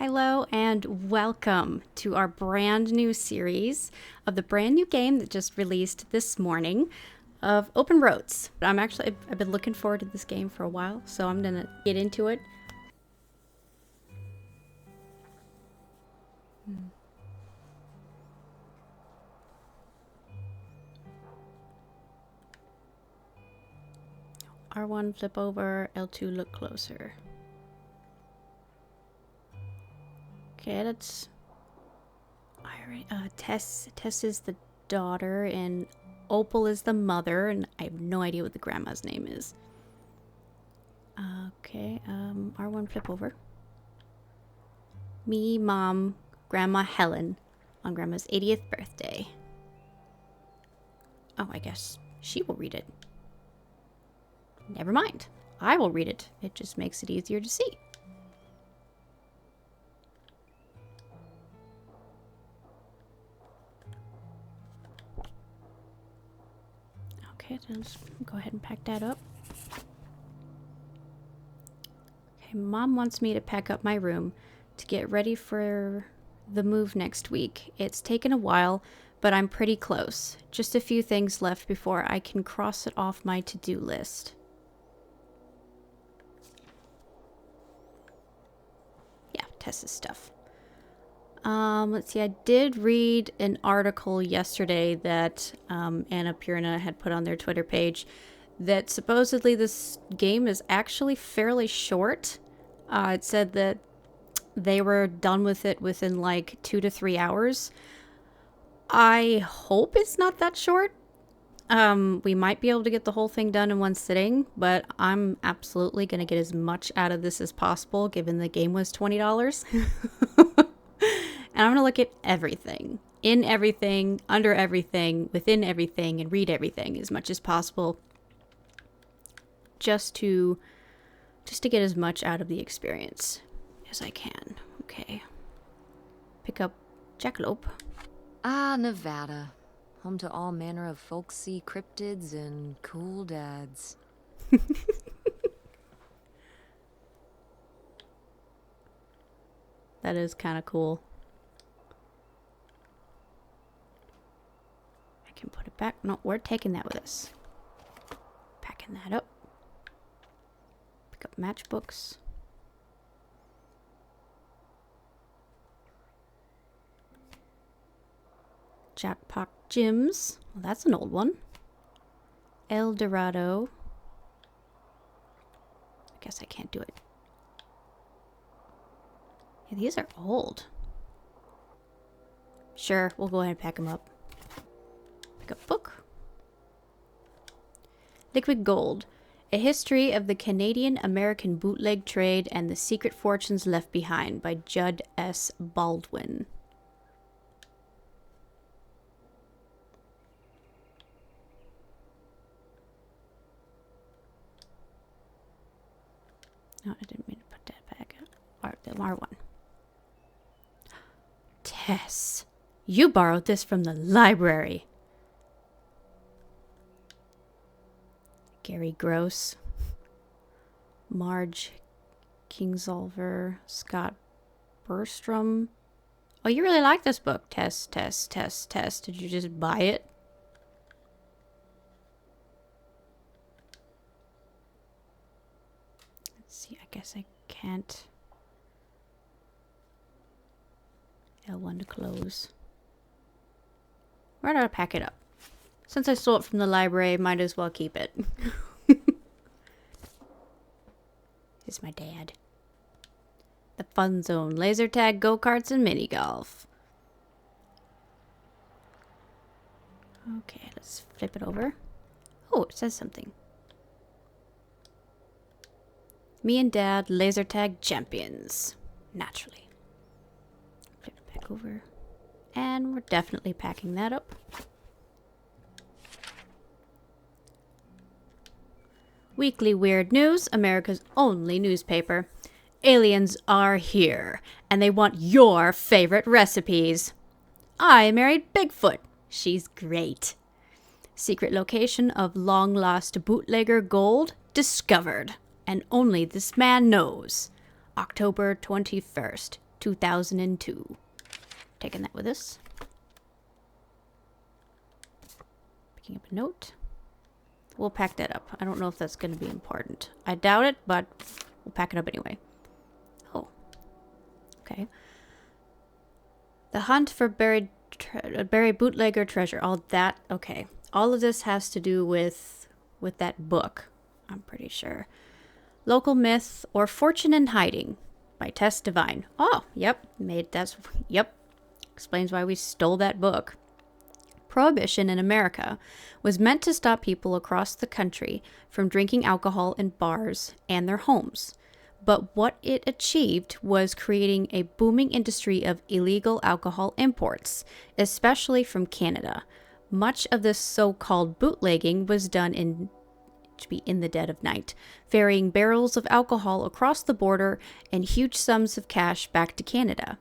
Hello and welcome to our brand new series of the brand new game that just released this morning of Open Roads. I've been looking forward to this game for a while, so I'm gonna get into it. R1 flip over, L2 look closer. Okay, that's Tess is the daughter and Opal is the mother, and I have no idea what the grandma's name is. Okay, R1 flip over. Me, Mom, Grandma Helen on Grandma's 80th birthday. Oh, I guess she will read it. Never mind. I will read it. It just makes it easier to see. Okay, let's go ahead and pack that up. Okay, Mom wants me to pack up my room to get ready for the move next week. It's taken a while, but I'm pretty close. Just a few things left before I can cross it off my to-do list. Yeah, Tess's stuff. Let's see, I did read an article yesterday that Annapurna had put on their Twitter page that supposedly this game is actually fairly short. It said that they were done with it within like 2 to 3 hours. I hope it's not that short. We might be able to get the whole thing done in one sitting, but I'm absolutely going to get as much out of this as possible given the game was $20. And I'm going to look at everything, in everything, under everything, within everything, and read everything as much as possible just to get as much out of the experience as I can. Okay. Pick up Jackalope. Ah, Nevada. Home to all manner of folksy cryptids and cool dads. That is kind of cool. I can put it back. No, we're taking that with us. Packing that up. Pick up matchbooks. Jackpot Gyms. Well, that's an old one. El Dorado. I guess I can't do it. Yeah, these are old. Sure, we'll go ahead and pack them up. Pick up book. Liquid Gold. A History of the Canadian-American Bootleg Trade and the Secret Fortunes Left Behind by Judd S. Baldwin. No, I didn't mean to put that back up. The R1. Tess, you borrowed this from the library. Gary Gross. Marge Kingsolver. Scott Berstrom. Oh, you really like this book. Tess. Did you just buy it? See, I guess I can't. L1 to close. Where did I pack it up? Since I stole it from the library, might as well keep it. Here's my dad. The Fun Zone. Laser tag, go-karts, and mini golf. Okay, let's flip it over. Oh, it says something. Me and Dad, laser tag champions. Naturally. Flip it back over. And we're definitely packing that up. Weekly Weird News, America's only newspaper. Aliens are here, and they want your favorite recipes. I married Bigfoot. She's great. Secret location of long-lost bootlegger gold discovered. And only this man knows. October 21st. 2002. Taking that with us. Picking up a note. We'll pack that up. I don't know if that's going to be important. I doubt it, but we'll pack it up anyway. Oh. Okay. The hunt for buried bootlegger treasure. All that. Okay. All of this has to do with that book, I'm pretty sure. Local Myth or Fortune in Hiding by Tess Devine. Oh, yep. Yep. Explains why we stole that book. Prohibition in America was meant to stop people across the country from drinking alcohol in bars and their homes. But what it achieved was creating a booming industry of illegal alcohol imports, especially from Canada. Much of this so-called bootlegging was done in the dead of night, ferrying barrels of alcohol across the border and huge sums of cash back to Canada.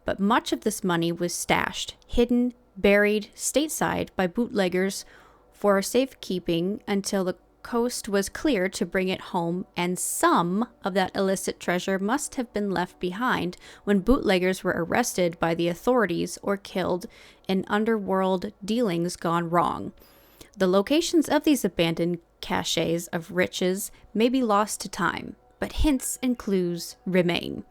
But much of this money was stashed, hidden, buried stateside by bootleggers for safekeeping until the coast was clear to bring it home, and some of that illicit treasure must have been left behind when bootleggers were arrested by the authorities or killed in underworld dealings gone wrong. The locations of these abandoned caches of riches may be lost to time, but hints and clues remain.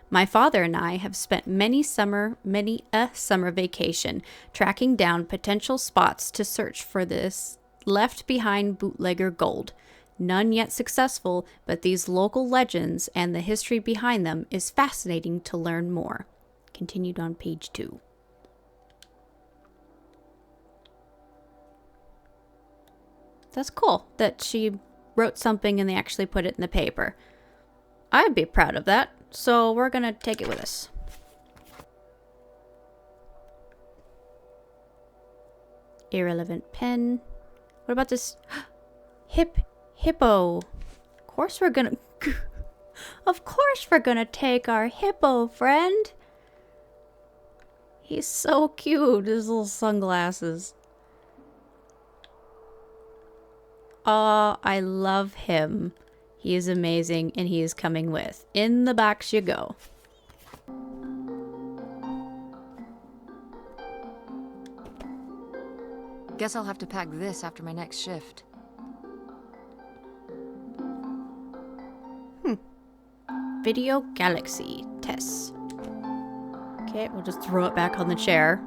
My father and I have spent many a summer vacation tracking down potential spots to search for this left behind bootlegger gold. None yet successful, but these local legends and the history behind them is fascinating to learn more. Continued on page 2. That's cool that she wrote something and they actually put it in the paper. I'd be proud of that, so we're gonna take it with us. Irrelevant pen. What about this hippo? Of course we're gonna take our hippo friend. He's so cute, his little sunglasses. Oh, I love him. He is amazing, and he is coming with. In the box you go. Guess I'll have to pack this after my next shift. Video Galaxy Tess. Okay, we'll just throw it back on the chair.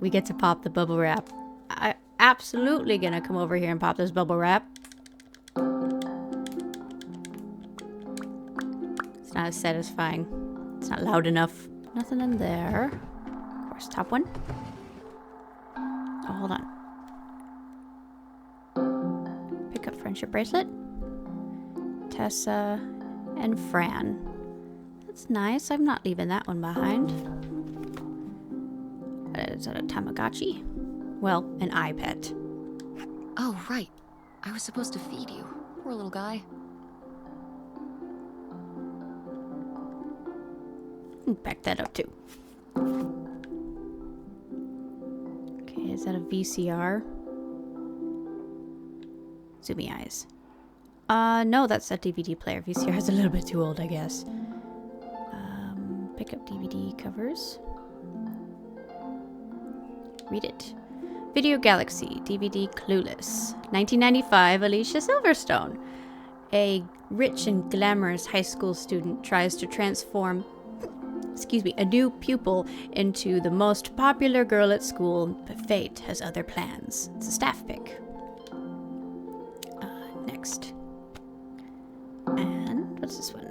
We get to pop the bubble wrap. I'm absolutely gonna come over here and pop this bubble wrap. It's not as satisfying. It's not loud enough. Nothing in there. Of course, top one. Oh, hold on. Pick up friendship bracelet. Tessa and Fran. That's nice. I'm not leaving that one behind. Is that a Tamagotchi? Well, an iPet. Oh, right. I was supposed to feed you. Poor little guy. Back that up too. Okay, is that a VCR? Zoomy eyes. No, that's a DVD player. VCR is a little bit too old, I guess. Pick up DVD covers. Read it. Video Galaxy, DVD Clueless. 1995, Alicia Silverstone. A rich and glamorous high school student tries to transform a new pupil into the most popular girl at school, but fate has other plans. It's a staff pick. Next. And what's this one?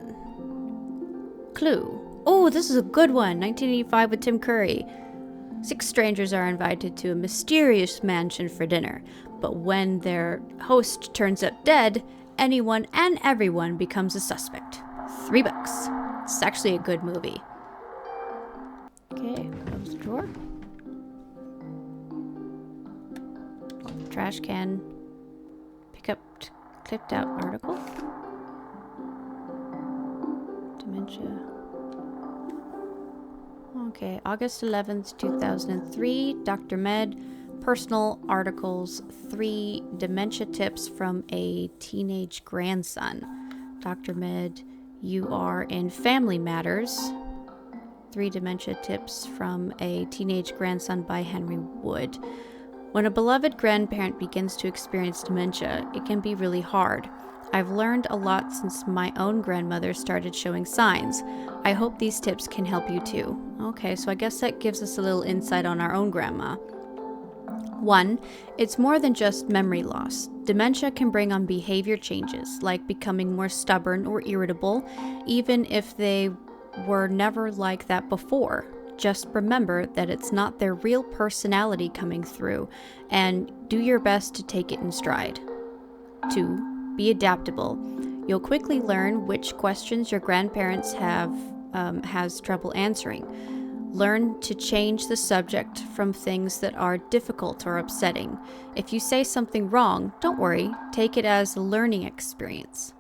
Clue. Oh, this is a good one. 1985 with Tim Curry. 6 strangers are invited to a mysterious mansion for dinner, but when their host turns up dead, anyone and everyone becomes a suspect. $3. It's actually a good movie. Okay, close the drawer. Trash can. Pick up clipped out article. Dementia. Okay, August 11th, 2003. Dr. Med. personal articles, 3 dementia tips from a teenage grandson. Dr. Med, you are in Family Matters. 3 dementia tips from a teenage grandson by Henry Wood. When a beloved grandparent begins to experience dementia, it can be really hard. I've learned a lot since my own grandmother started showing signs. I hope these tips can help you too. Okay, so I guess that gives us a little insight on our own grandma. 1. It's more than just memory loss. Dementia can bring on behavior changes, like becoming more stubborn or irritable, even if they were never like that before. Just remember that it's not their real personality coming through, and do your best to take it in stride. 2. Be adaptable. You'll quickly learn which questions your grandparents has trouble answering. Learn to change the subject from things that are difficult or upsetting. If you say something wrong, don't worry, take it as a learning experience.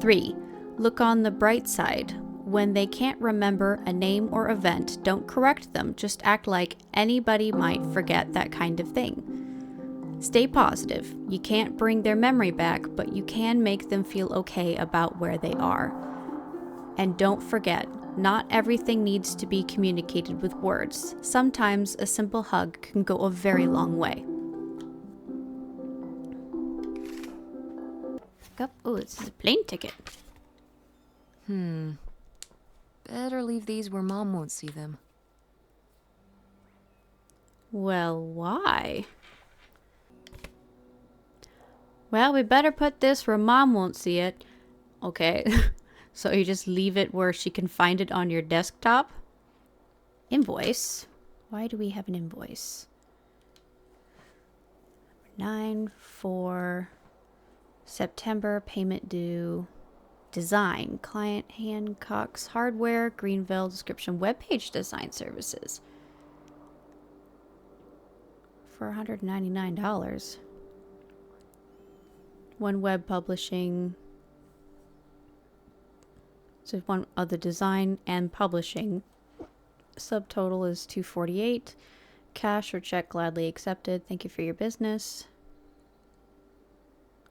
3. Look on the bright side. When they can't remember a name or event, don't correct them. Just act like anybody might forget that kind of thing. Stay positive. You can't bring their memory back, but you can make them feel okay about where they are. And don't forget, not everything needs to be communicated with words. Sometimes a simple hug can go a very long way. Oh, this is a plane ticket. Better leave these where Mom won't see them. Well, why? Well, we better put this where Mom won't see it. Okay. So you just leave it where she can find it on your desktop? Invoice. Why do we have an invoice? 9 for September, payment due. Design, client Hancock's Hardware, Greenville, description, webpage design services. For $199. One web publishing. So one of the design and publishing. Subtotal is $248. Cash or check gladly accepted. Thank you for your business.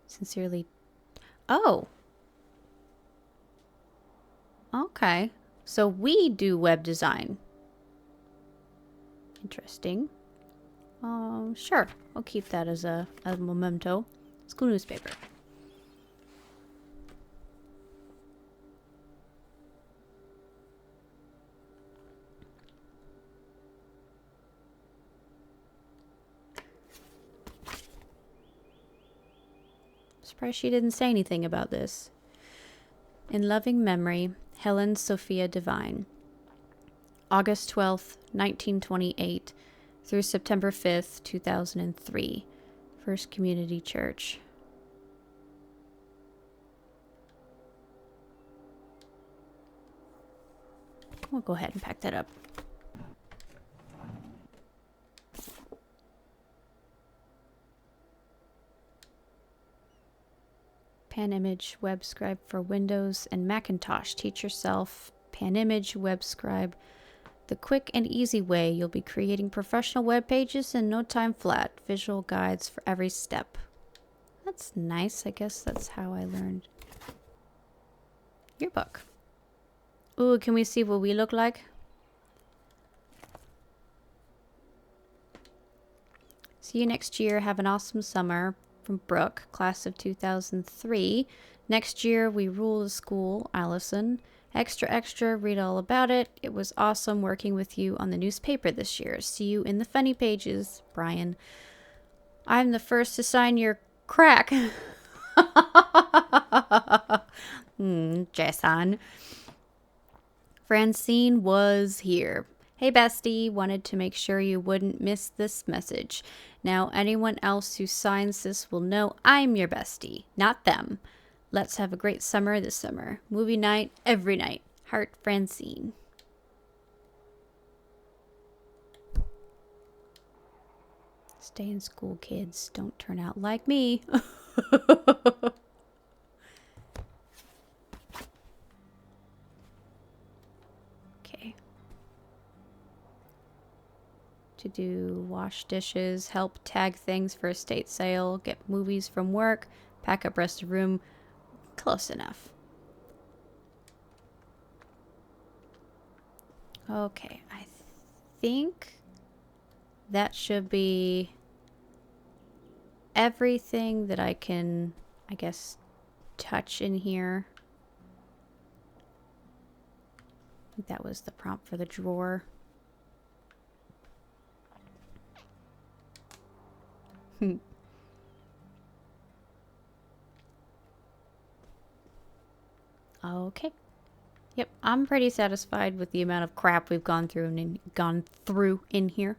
Sincerely. Oh. Okay. So we do web design. Interesting. Sure. I'll keep that as a memento. School newspaper. Surprised she didn't say anything about this. In loving memory, Helen Sophia Devine. August 12th, 1928 through September 5th, 2003. First Community Church. We'll go ahead and pack that up. Pan Image Web Scribe for Windows and Macintosh. Teach yourself Pan Image Web Scribe. The quick and easy way you'll be creating professional web pages in no time flat. Visual guides for every step. That's nice. I guess that's how I learned. Your book. Ooh, can we see what we look like? See you next year. Have an awesome summer. From Brooke, class of 2003. Next year, we rule the school. Allison. Extra, extra, read all about it. It was awesome working with you on the newspaper this year. See you in the funny pages, Brian. I'm the first to sign your crack. Jason. Francine was here. Hey bestie, wanted to make sure you wouldn't miss this message. Now anyone else who signs this will know I'm your bestie, not them. Let's have a great summer this summer. Movie night every night. Heart, Francine. Stay in school, kids. Don't turn out like me. Okay. to do wash dishes, help tag things for estate sale, get movies from work, pack up rest of room. Close enough. Okay, I think that should be everything that I can, I guess, touch in here. I think that was the prompt for the drawer. Okay. Yep, I'm pretty satisfied with the amount of crap we've gone through in here.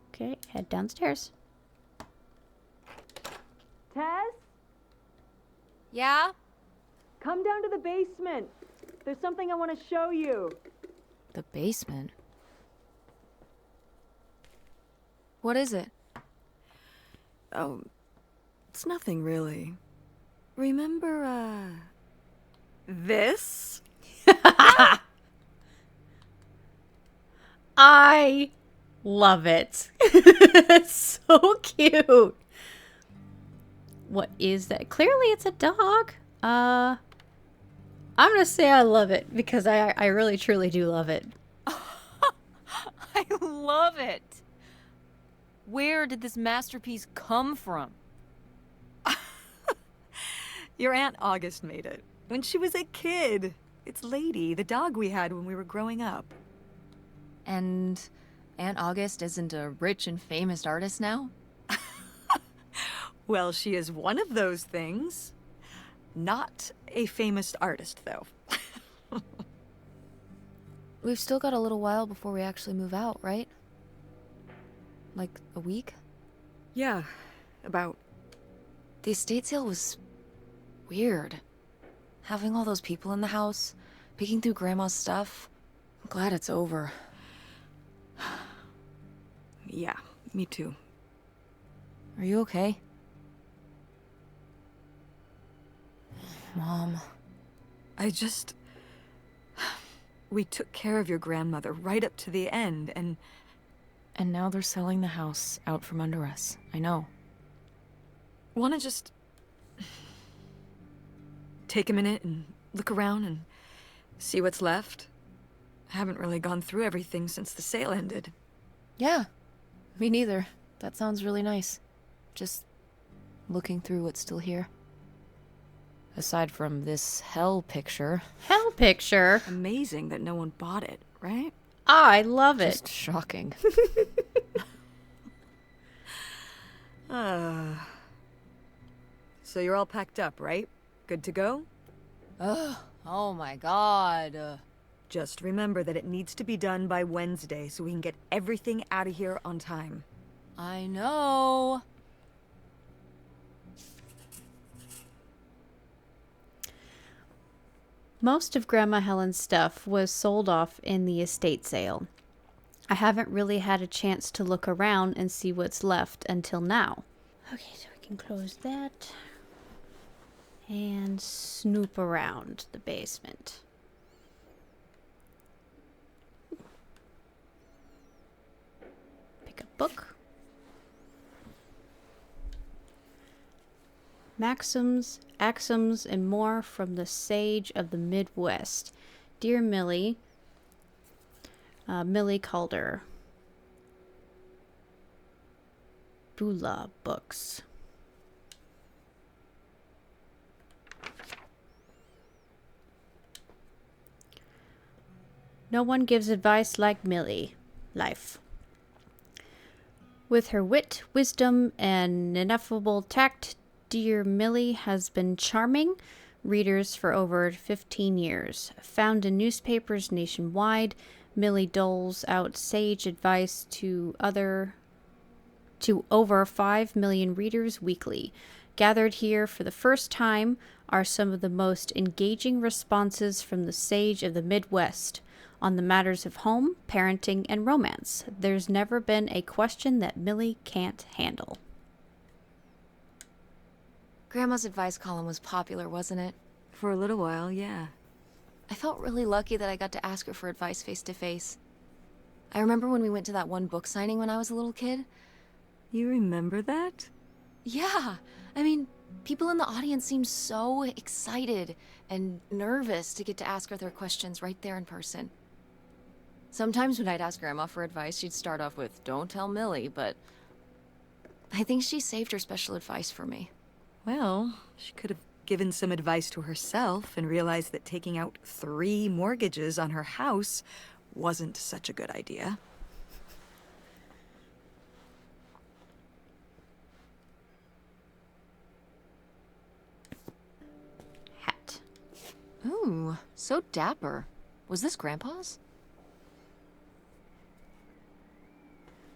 Okay, head downstairs. Tess, Yeah? come down to the basement. There's something I want to show you. The basement? What is it? Oh, it's nothing really. Remember, this? I love it. It's so cute. What is that? Clearly it's a dog. I'm gonna say I love it because I really truly do love it. I love it. Where did this masterpiece come from? Your Aunt August made it. When she was a kid. It's Lady, the dog we had when we were growing up. And Aunt August isn't a rich and famous artist now? Well, she is one of those things. Not a famous artist, though. We've still got a little while before we actually move out, right? Like a week? Yeah, about. The estate sale was weird. Having all those people in the house, picking through Grandma's stuff. I'm glad it's over. Yeah, me too. Are you okay? Mom. We took care of your grandmother right up to the end, and now they're selling the house out from under us. I know. wanna just take a minute and look around and see what's left. I haven't really gone through everything since the sale ended. Yeah, me neither. That sounds really nice. Just looking through what's still here. Aside from this hell picture. Hell picture. Amazing that no one bought it, right? I love it. Just shocking. So you're all packed up, right? Good to go? Ugh, oh my god. Just remember that it needs to be done by Wednesday so we can get everything out of here on time. I know. Most of Grandma Helen's stuff was sold off in the estate sale. I haven't really had a chance to look around and see what's left until now. Okay, so we can close that and snoop around the basement. Pick a book. Maxims, axioms, and more from the sage of the Midwest. Dear Millie, Millie Calder. Bula Books. No one gives advice like Millie. Life. With her wit, wisdom, and ineffable tact, Dear Millie has been charming readers for over 15 years. Found in newspapers nationwide, Millie doles out sage advice to over 5 million readers weekly. Gathered here for the first time are some of the most engaging responses from the sage of the Midwest on the matters of home, parenting, and romance. There's never been a question that Millie can't handle. Grandma's advice column was popular, wasn't it? For a little while, yeah. I felt really lucky that I got to ask her for advice face to face. I remember when we went to that one book signing when I was a little kid. You remember that? Yeah, I mean, people in the audience seemed so excited and nervous to get to ask her their questions right there in person. Sometimes when I'd ask Grandma for advice, she'd start off with, "Don't tell Millie," but I think she saved her special advice for me. Well, she could have given some advice to herself and realized that taking out 3 mortgages on her house wasn't such a good idea. Hat. Ooh, so dapper. Was this Grandpa's?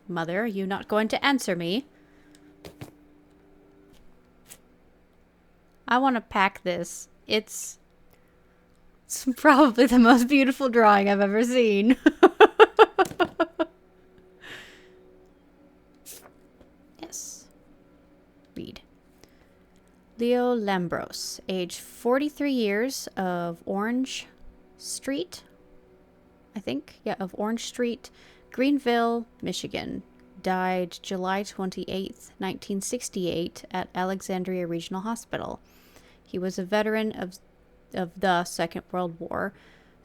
Mother, are you not going to answer me? I want to pack this. It's probably the most beautiful drawing I've ever seen. Yes. Read. Leo Lambros, age 43 years, of Orange Street, I think. Yeah, of Orange Street, Greenville, Michigan. Died July 28th, 1968 at Alexandria Regional Hospital. He was a veteran of the Second World War,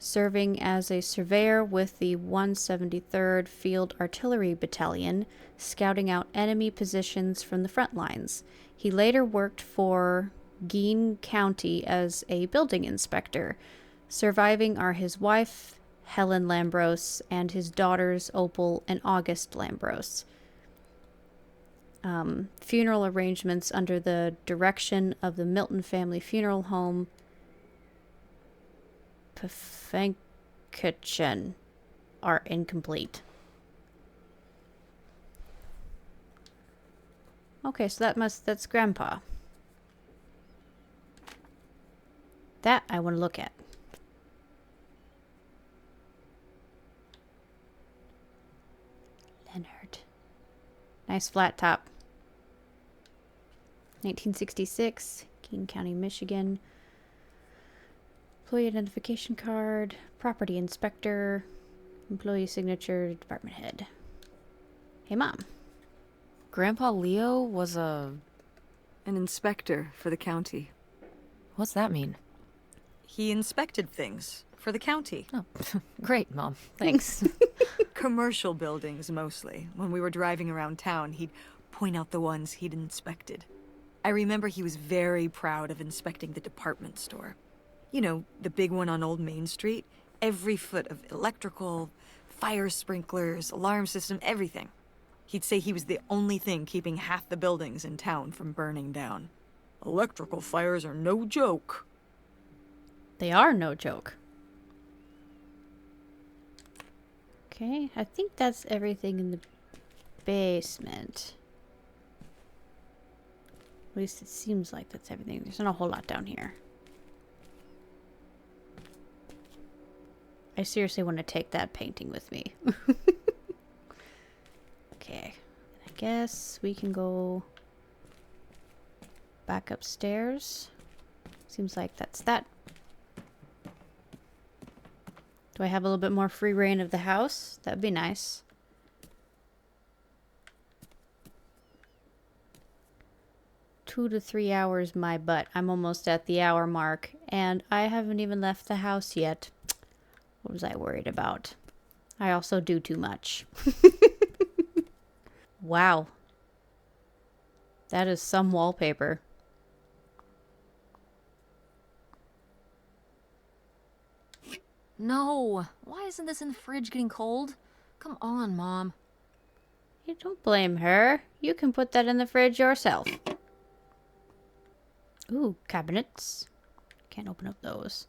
serving as a surveyor with the 173rd Field Artillery Battalion, scouting out enemy positions from the front lines. He later worked for Greene County as a building inspector. Surviving are his wife, Helen Lambros, and his daughters, Opal and August Lambros. Funeral arrangements under the direction of the Milton Family Funeral Home, Pfenkchen, are incomplete. Okay, so that's Grandpa. That I want to look at. Leonard. Nice flat top. 1966, Greene County, Michigan. Employee identification card, property inspector, employee signature, department head. Hey, Mom. Grandpa Leo was An inspector for the county. What's that mean? He inspected things for the county. Oh, great, Mom. Thanks. Commercial buildings, mostly. When we were driving around town, he'd point out the ones he'd inspected. I remember he was very proud of inspecting the department store. You know, the big one on Old Main Street. Every foot of electrical, fire sprinklers, alarm system, everything. He'd say he was the only thing keeping half the buildings in town from burning down. Electrical fires are no joke. They are no joke. Okay, I think that's everything in the basement. At least it seems like that's everything. There's not a whole lot down here. I seriously want to take that painting with me. Okay, I guess we can go back upstairs. Seems like that's that. Do I have a little bit more free reign of the house? That'd be nice. Two to 3 hours, my butt. I'm almost at the hour mark, and I haven't even left the house yet. What was I worried about? I also do too much. Wow. That is some wallpaper. No! Why isn't this in the fridge getting cold? Come on, Mom. You don't blame her. You can put that in the fridge yourself. Ooh, cabinets. Can't open up those.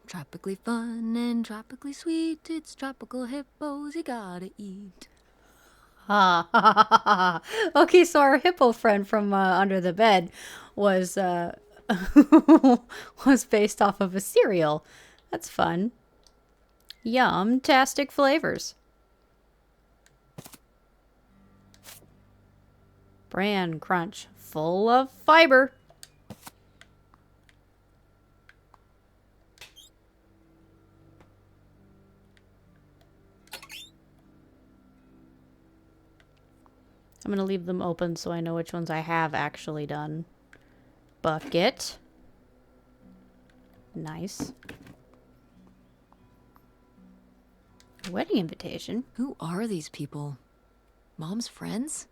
Tropically fun and tropically sweet. It's tropical hippos you gotta eat. Ha ha ha ha. Okay, so our hippo friend from under the bed was was based off of a cereal. That's fun. Yum-tastic flavors. Bran Crunch full of fiber. I'm going to leave them open so I know which ones I have actually done. Bucket. Nice. Wedding invitation. Who are these people? Mom's friends?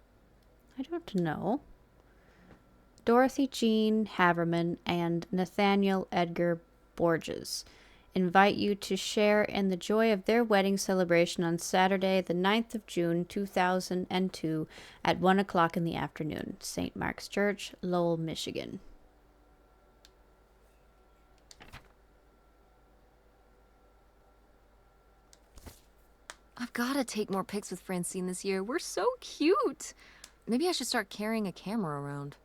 I don't know. Dorothy Jean Haverman and Nathaniel Edgar Borges invite you to share in the joy of their wedding celebration on Saturday, the 9th of June, 2002 at 1 o'clock in the afternoon. St. Mark's Church, Lowell, Michigan. I've got to take more pics with Francine this year. We're so cute. Maybe I should start carrying a camera around.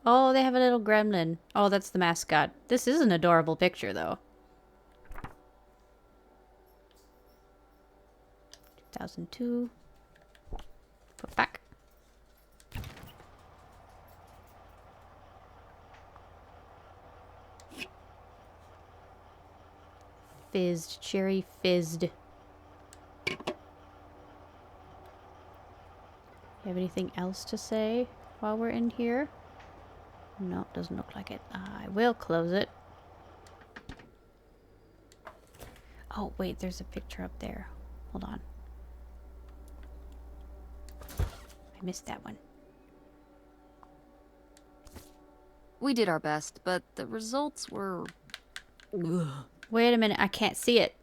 Oh, they have a little gremlin. Oh, that's the mascot. This is an adorable picture, though. 2002. Put back. Fizzed. Cherry fizzed. You have anything else to say while we're in here? No, doesn't look like it. I will close it. Oh, wait, there's a picture up there. Hold on. I missed that one. We did our best, but the results were... Ugh. Wait a minute, I can't see it.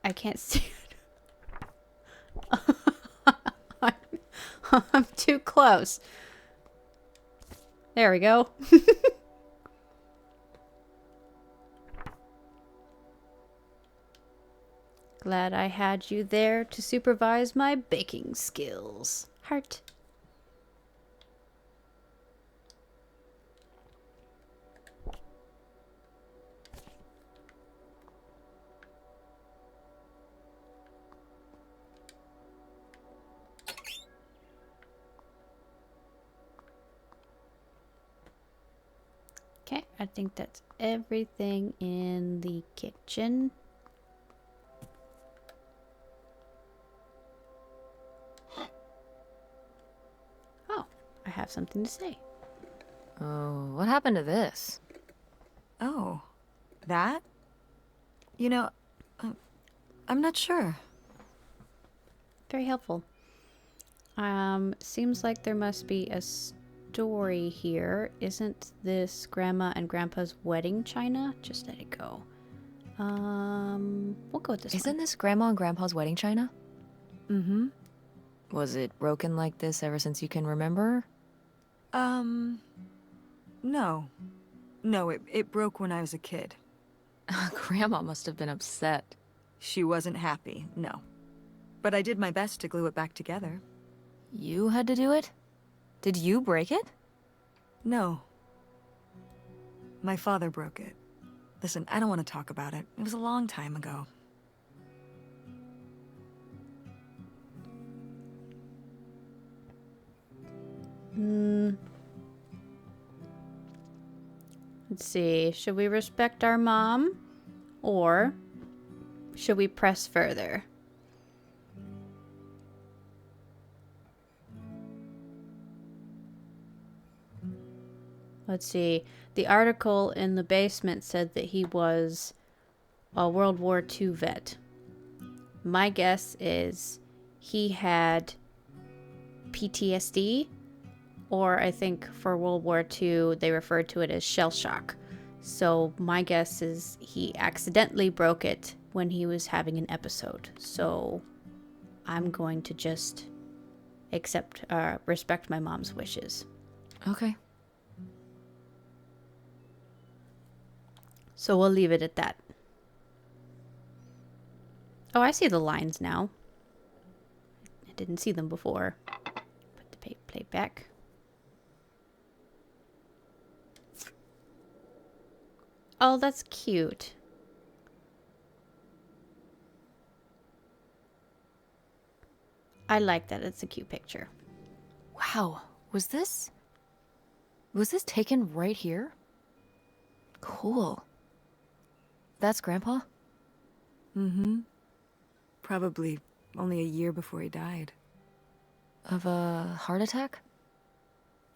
I can't see it. I'm too close. There we go. Glad I had you there to supervise my baking skills. Heart. Okay, I think that's everything in the kitchen. Oh, I have something to say. Oh, what happened to this? Oh, that? You know, I'm not sure. Very helpful. Seems like there must be a story here. Isn't this Grandma and Grandpa's wedding china? Just let it go. We'll go with this Isn't one. this Grandma and Grandpa's wedding china? Mm-hmm. Was it broken like this ever since you can remember? No. No, it broke when I was a kid. Grandma must have been upset. She wasn't happy, no. But I did my best to glue it back together. You had to do it? Did you break it? No. My father broke it. Listen, I don't want to talk about it. It was a long time ago. Let's see. Should we respect our mom? Or should we press further? Let's see. The article in the basement said that he was a World War II vet. My guess is he had PTSD, or I think for World War II they referred to it as shell shock. So my guess is he accidentally broke it when he was having an episode. So I'm going to just respect my mom's wishes. Okay. So we'll leave it at that. Oh, I see the lines now. I didn't see them before. Put the plate back. Oh, that's cute. I like that. It's a cute picture. Wow, was this taken right here? Cool. That's Grandpa? Mm-hmm. Probably only a year before he died. Of a heart attack?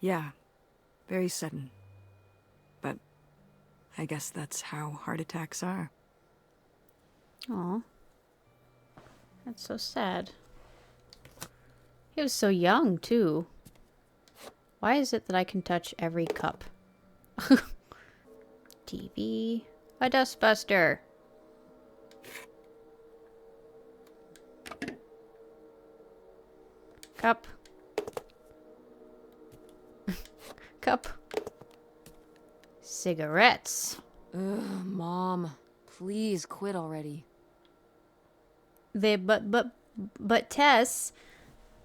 Yeah, very sudden. But I guess that's how heart attacks are. Aw. That's so sad. He was so young, too. Why is it that I can touch every cup? TV. A dustbuster. Cup. Cup. Cigarettes. Ugh, Mom. Please quit already. But Tess,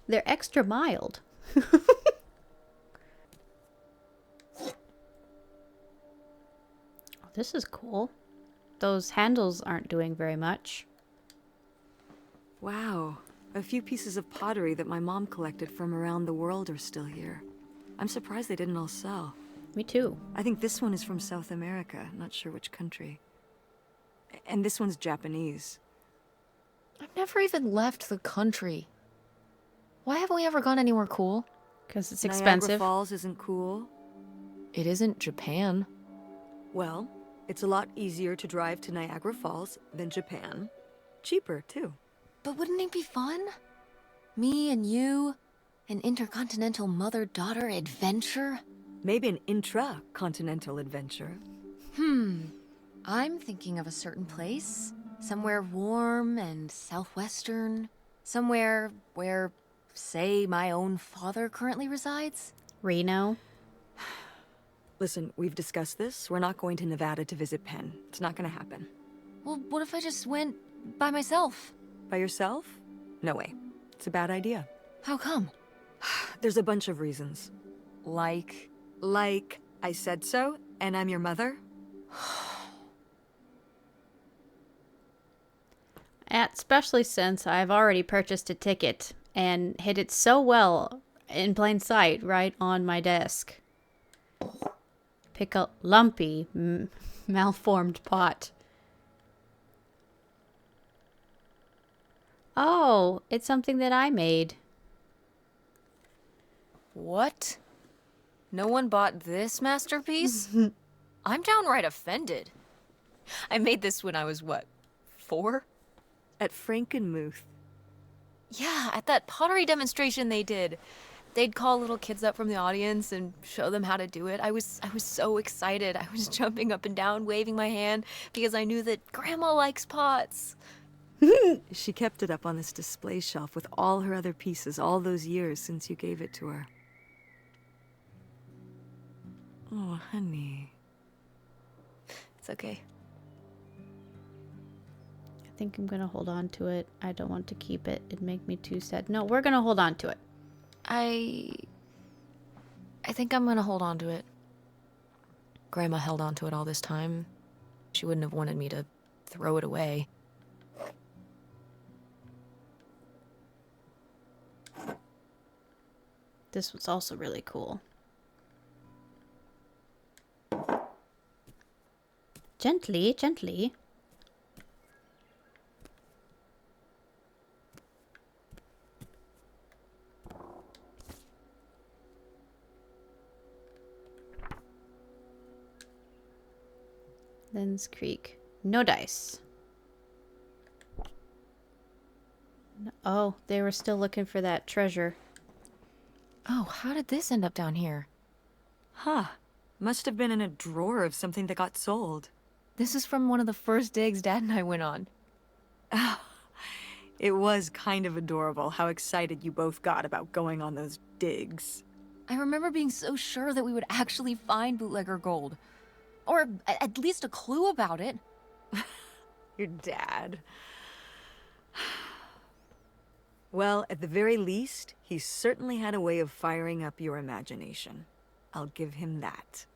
they're extra mild. Oh, this is cool. Those handles aren't doing very much. Wow. A few pieces of pottery that my mom collected from around the world are still here. I'm surprised they didn't all sell. Me too. I think this one is from South America, not sure which country. And this one's Japanese. I've never even left the country. Why haven't we ever gone anywhere cool? Because it's Niagara expensive. Falls isn't cool. It isn't Japan. Well, it's a lot easier to drive to Niagara Falls than Japan. Cheaper, too. But wouldn't it be fun? Me and you, an intercontinental mother-daughter adventure? Maybe an intra-continental adventure. I'm thinking of a certain place. Somewhere warm and southwestern. Somewhere where, say, my own father currently resides. Reno. Listen, we've discussed this. We're not going to Nevada to visit Penn. It's not going to happen. Well, what if I just went by myself? By yourself? No way. It's a bad idea. How come? There's a bunch of reasons. Like, I said so, and I'm your mother? Especially since I've already purchased a ticket and hid it so well in plain sight right on my desk. Pick a lumpy, malformed pot. Oh, it's something that I made. What? No one bought this masterpiece? I'm downright offended. I made this when I was, what, 4? At Frankenmuth. Yeah, at that pottery demonstration they did. They'd call little kids up from the audience and show them how to do it. I was so excited. I was jumping up and down, waving my hand, because I knew that Grandma likes pots. She kept it up on this display shelf with all her other pieces all those years since you gave it to her. Oh, honey. It's okay. I think I'm gonna hold on to it. I don't want to keep it. It'd make me too sad. No, we're gonna hold on to it. I think I'm gonna hold on to it. Grandma held on to it all this time. She wouldn't have wanted me to throw it away. This was also really cool. Gently, gently. Lens Creek. No dice. Oh, they were still looking for that treasure. Oh, how did this end up down here? Huh. Must have been in a drawer of something that got sold. This is from one of the first digs Dad and I went on. It was kind of adorable how excited you both got about going on those digs. I remember being so sure that we would actually find bootlegger gold. Or at least a clue about it. Your dad. Well, at the very least, he certainly had a way of firing up your imagination. I'll give him that.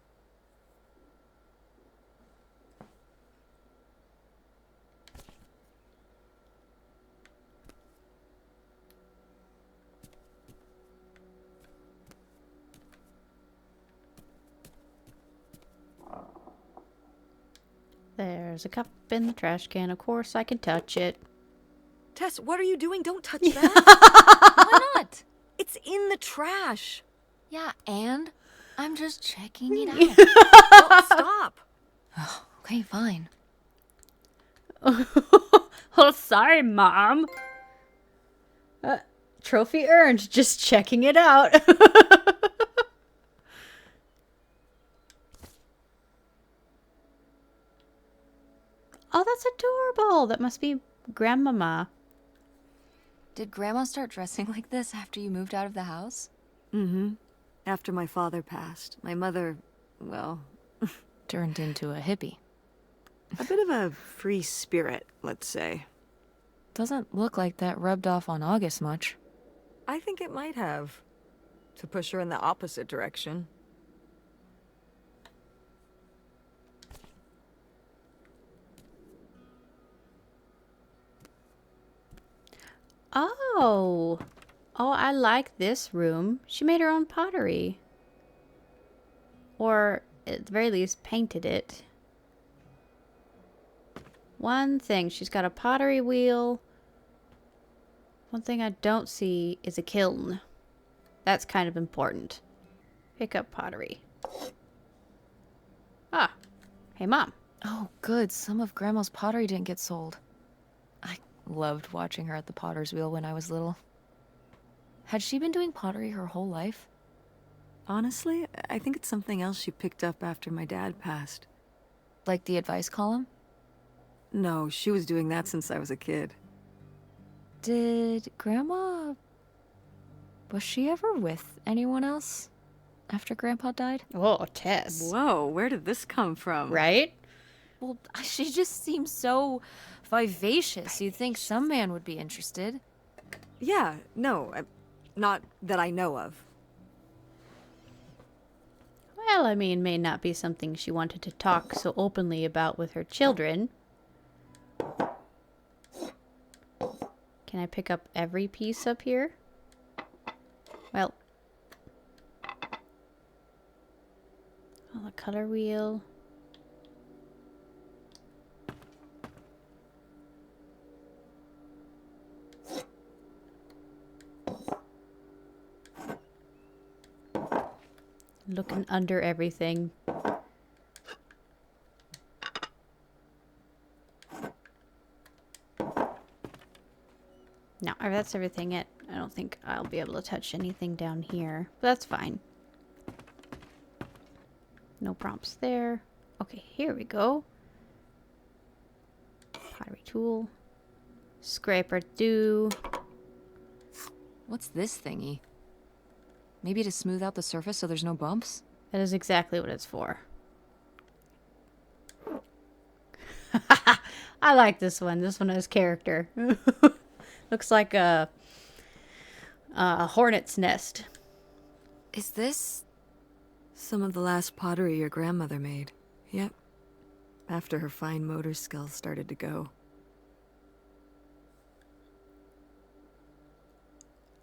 There's a cup in the trash can. Of course, I can touch it. Tess, what are you doing? Don't touch that. Why not? It's in the trash. Yeah, and I'm just checking it out. Well, stop. Okay, fine. Oh, sorry, Mom. Trophy earned. Just checking it out. Oh, that's adorable. That must be Grandmama. Did Grandma start dressing like this after you moved out of the house? Mm-hmm. After my father passed, my mother, well, Turned into a hippie. a bit of a free spirit, let's say. Doesn't look like that rubbed off on August much. I think it might have. To push her in the opposite direction. Oh. Oh, I like this room. She made her own pottery. Or, at the very least, painted it. One thing, she's got a pottery wheel. One thing I don't see is a kiln. That's kind of important. Pick up pottery. Ah. Hey, Mom. Oh, good. Some of Grandma's pottery didn't get sold. I loved watching her at the potter's wheel when I was little. Had she been doing pottery her whole life? Honestly, I think it's something else she picked up after my dad passed. Like the advice column? No, she was doing that since I was a kid. Did Grandma... Was she ever with anyone else after Grandpa died? Oh, Tess. Whoa, where did this come from? Right? Well, she just seems so vivacious. You'd think some man would be interested. Yeah, no, not that I know of. Well, I mean, may not be something she wanted to talk so openly about with her children. Can I pick up every piece up here? Well. Oh, the color wheel. Looking under everything. No, that's everything. I don't think I'll be able to touch anything down here. But that's fine. No prompts there. Okay, here we go. Pottery tool. Scraper do. What's this thingy? Maybe to smooth out the surface so there's no bumps? That is exactly what it's for. I like this one. This one has character. Looks like a hornet's nest. Is this... Some of the last pottery your grandmother made. Yep. After her fine motor skills started to go.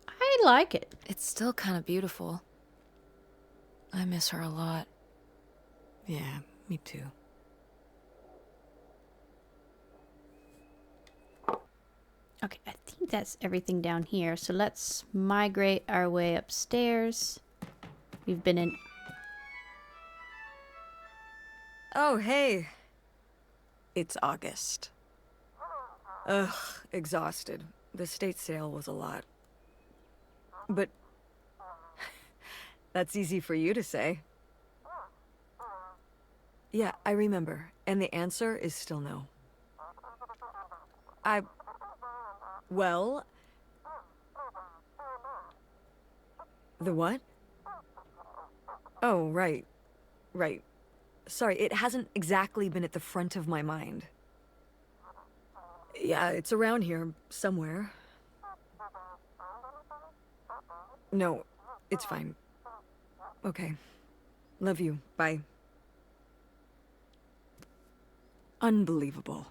I like it. It's still kind of beautiful. I miss her a lot. Yeah, me too. Okay, I think that's everything down here. So let's migrate our way upstairs. We've been in... Oh, hey. It's August. Ugh, exhausted. The state sale was a lot. But... that's easy for you to say. Yeah, I remember. And the answer is still no. Well... The what? Oh, right. Right. Sorry, it hasn't exactly been at the front of my mind. Yeah, it's around here, somewhere. No, it's fine. Okay. Love you. Bye. Unbelievable.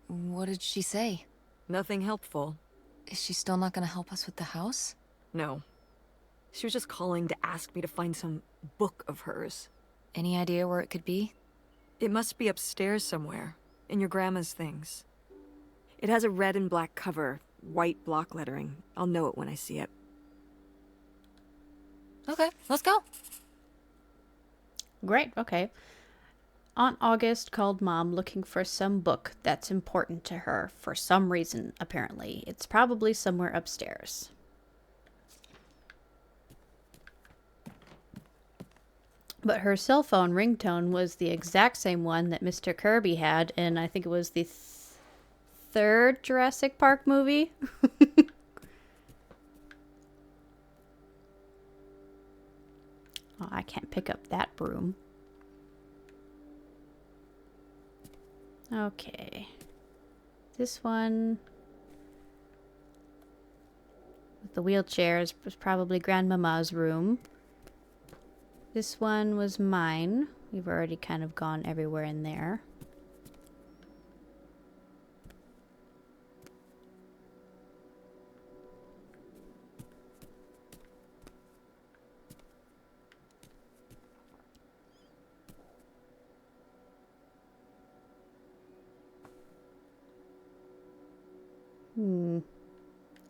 What did she say? Nothing helpful. Is she still not gonna help us with the house? No. She was just calling to ask me to find some book of hers. Any idea where it could be? It must be upstairs somewhere, in your grandma's things. It has a red and black cover, white block lettering. I'll know it when I see it. Okay, let's go. Great, okay. Aunt August called Mom looking for some book that's important to her for some reason, apparently. It's probably somewhere upstairs. But her cell phone ringtone was the exact same one that Mr. Kirby had in, I think it was the third Jurassic Park movie. Oh, I can't pick up that broom. Okay. This one with the wheelchairs was probably Grandmama's room. This one was mine. We've already kind of gone everywhere in there.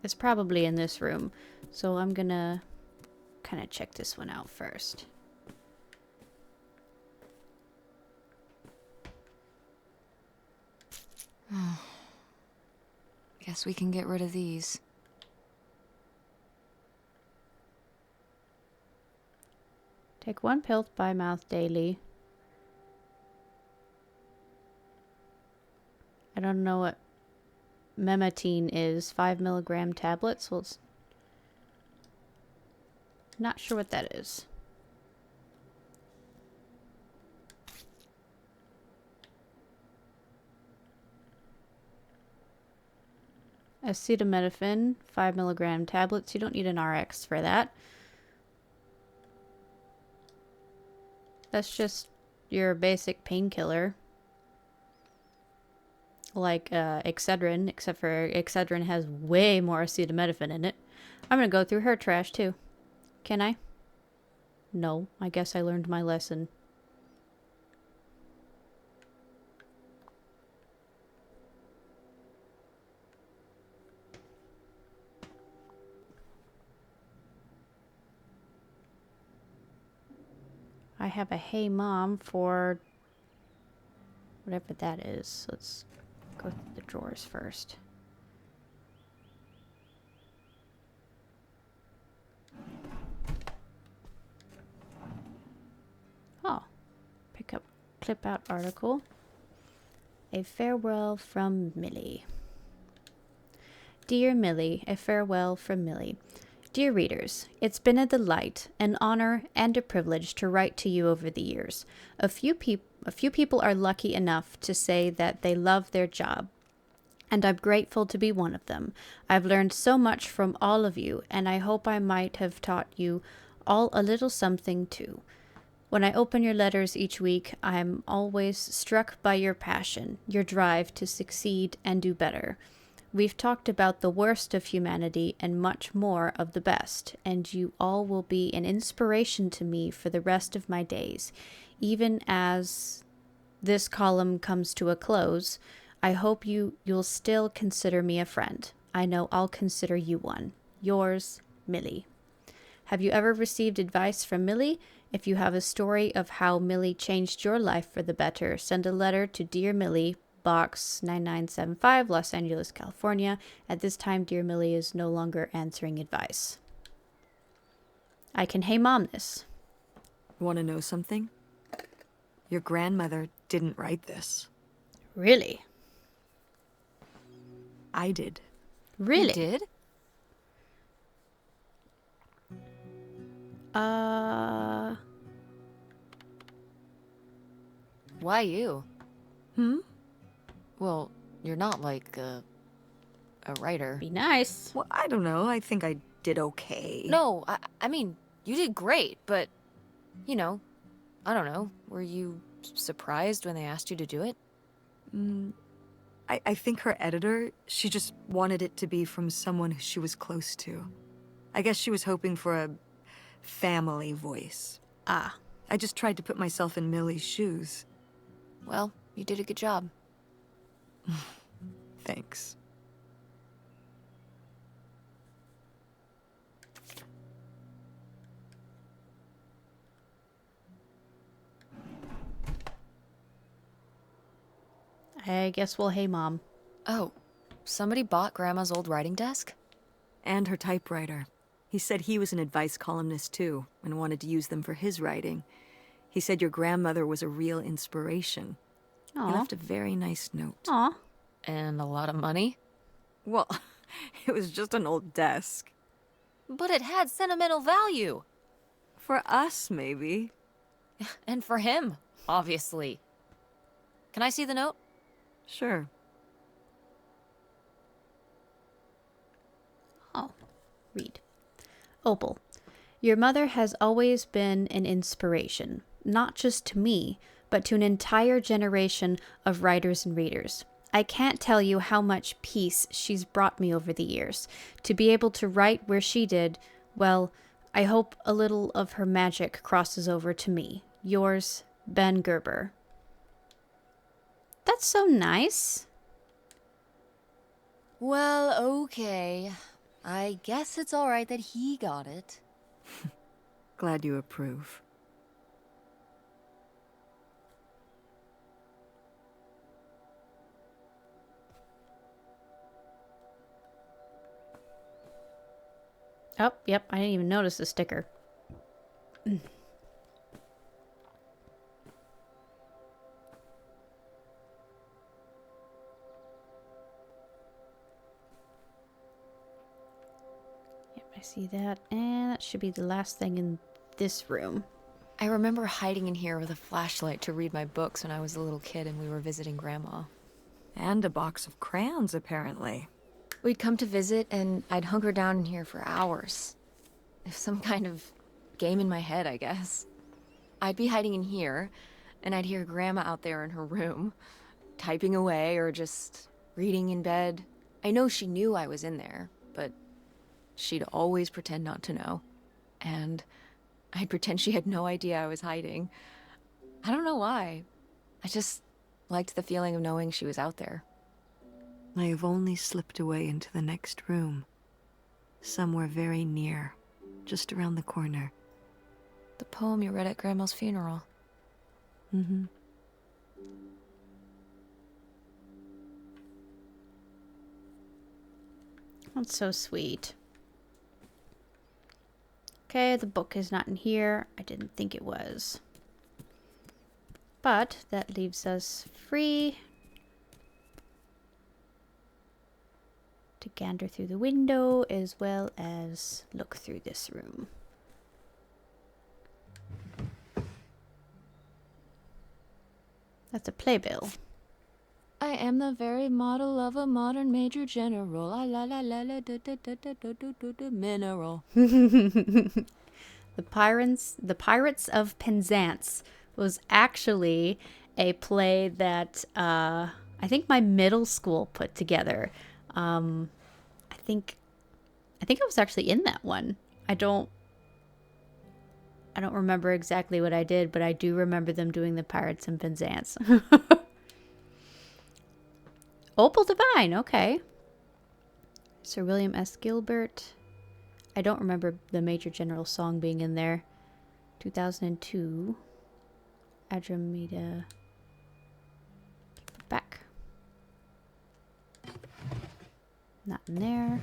It's probably in this room. So I'm gonna kind of check this one out first. Guess we can get rid of these. Take 1 pill by mouth daily. I don't know what mematine is. 5 milligram tablets. Well, it's not sure what that is. Acetaminophen, 5 milligram tablets. You don't need an RX for that. That's just your basic painkiller. Like Excedrin, except for Excedrin has way more acetaminophen in it. I'm gonna go through her trash too. Can I? No, I guess I learned my lesson. I have a Hey Mom for whatever that is. Let's go through the drawers first. Oh, pick up clip out article. A farewell from Millie. Dear Millie, a farewell from Millie. Dear readers, it's been a delight, an honor, and a privilege to write to you over the years. A few people are lucky enough to say that they love their job, and I'm grateful to be one of them. I've learned so much from all of you, and I hope I might have taught you all a little something too. When I open your letters each week, I'm always struck by your passion, your drive to succeed and do better. We've talked about the worst of humanity and much more of the best, and you all will be an inspiration to me for the rest of my days. Even as this column comes to a close, I hope you'll still consider me a friend. I know I'll consider you one. Yours, Millie. Have you ever received advice from Millie? If you have a story of how Millie changed your life for the better, send a letter to Dear Millie, Box 9975, Los Angeles, California. At this time, Dear Millie is no longer answering advice. I can Hey Mom this. Want to know something? Your grandmother didn't write this. Really? I did. Really? You did? Why you? Well, you're not like a writer. Be nice. Well, I don't know. I think I did okay. No, I mean, you did great, but, you know, I don't know. Were you surprised when they asked you to do it? I think her editor, she just wanted it to be from someone who she was close to. I guess she was hoping for a family voice. Ah. I just tried to put myself in Millie's shoes. Well, you did a good job. Thanks. I guess we'll hey Mom. Oh, somebody bought Grandma's old writing desk? And her typewriter. He said he was an advice columnist too, and wanted to use them for his writing. He said your grandmother was a real inspiration. He Aw. left a very nice note. Aw. And a lot of money? Well, it was just an old desk. But it had sentimental value. For us, maybe. And for him, obviously. Can I see the note? Sure. Oh, read. Opal, your mother has always been an inspiration, not just to me, but to an entire generation of writers and readers. I can't tell you how much peace she's brought me over the years. To be able to write where she did, well, I hope a little of her magic crosses over to me. Yours, Ben Gerber. That's so nice. Well, okay. I guess it's all right that he got it. Glad you approve. Oh, yep, I didn't even notice the sticker. Yep, I see that. And that should be the last thing in this room. I remember hiding in here with a flashlight to read my books when I was a little kid and we were visiting Grandma. And a box of crayons, apparently. We'd come to visit and I'd hunker down in here for hours. Some kind of game in my head, I guess. I'd be hiding in here, and I'd hear Grandma out there in her room, typing away or just reading in bed. I know she knew I was in there, but she'd always pretend not to know. And I'd pretend she had no idea I was hiding. I don't know why. I just liked the feeling of knowing she was out there. I have only slipped away into the next room. Somewhere very near. Just around the corner. The poem you read at Grandma's funeral. Mm-hmm. That's so sweet. Okay, the book is not in here. I didn't think it was. But that leaves us free to gander through the window as well as look through this room. That's a playbill. I am the very model of a modern major general. La la la la la da da da da da da da da mineral. The Pirates of Penzance was actually a play that I think my middle school put together. I think I was actually in that one. I don't remember exactly what I did, but I do remember them doing the Pirates of Penzance. Opal Devine, okay. Sir William S. Gilbert. I don't remember the Major General song being in there. 2002. Adramita. Keep it back. Not in there.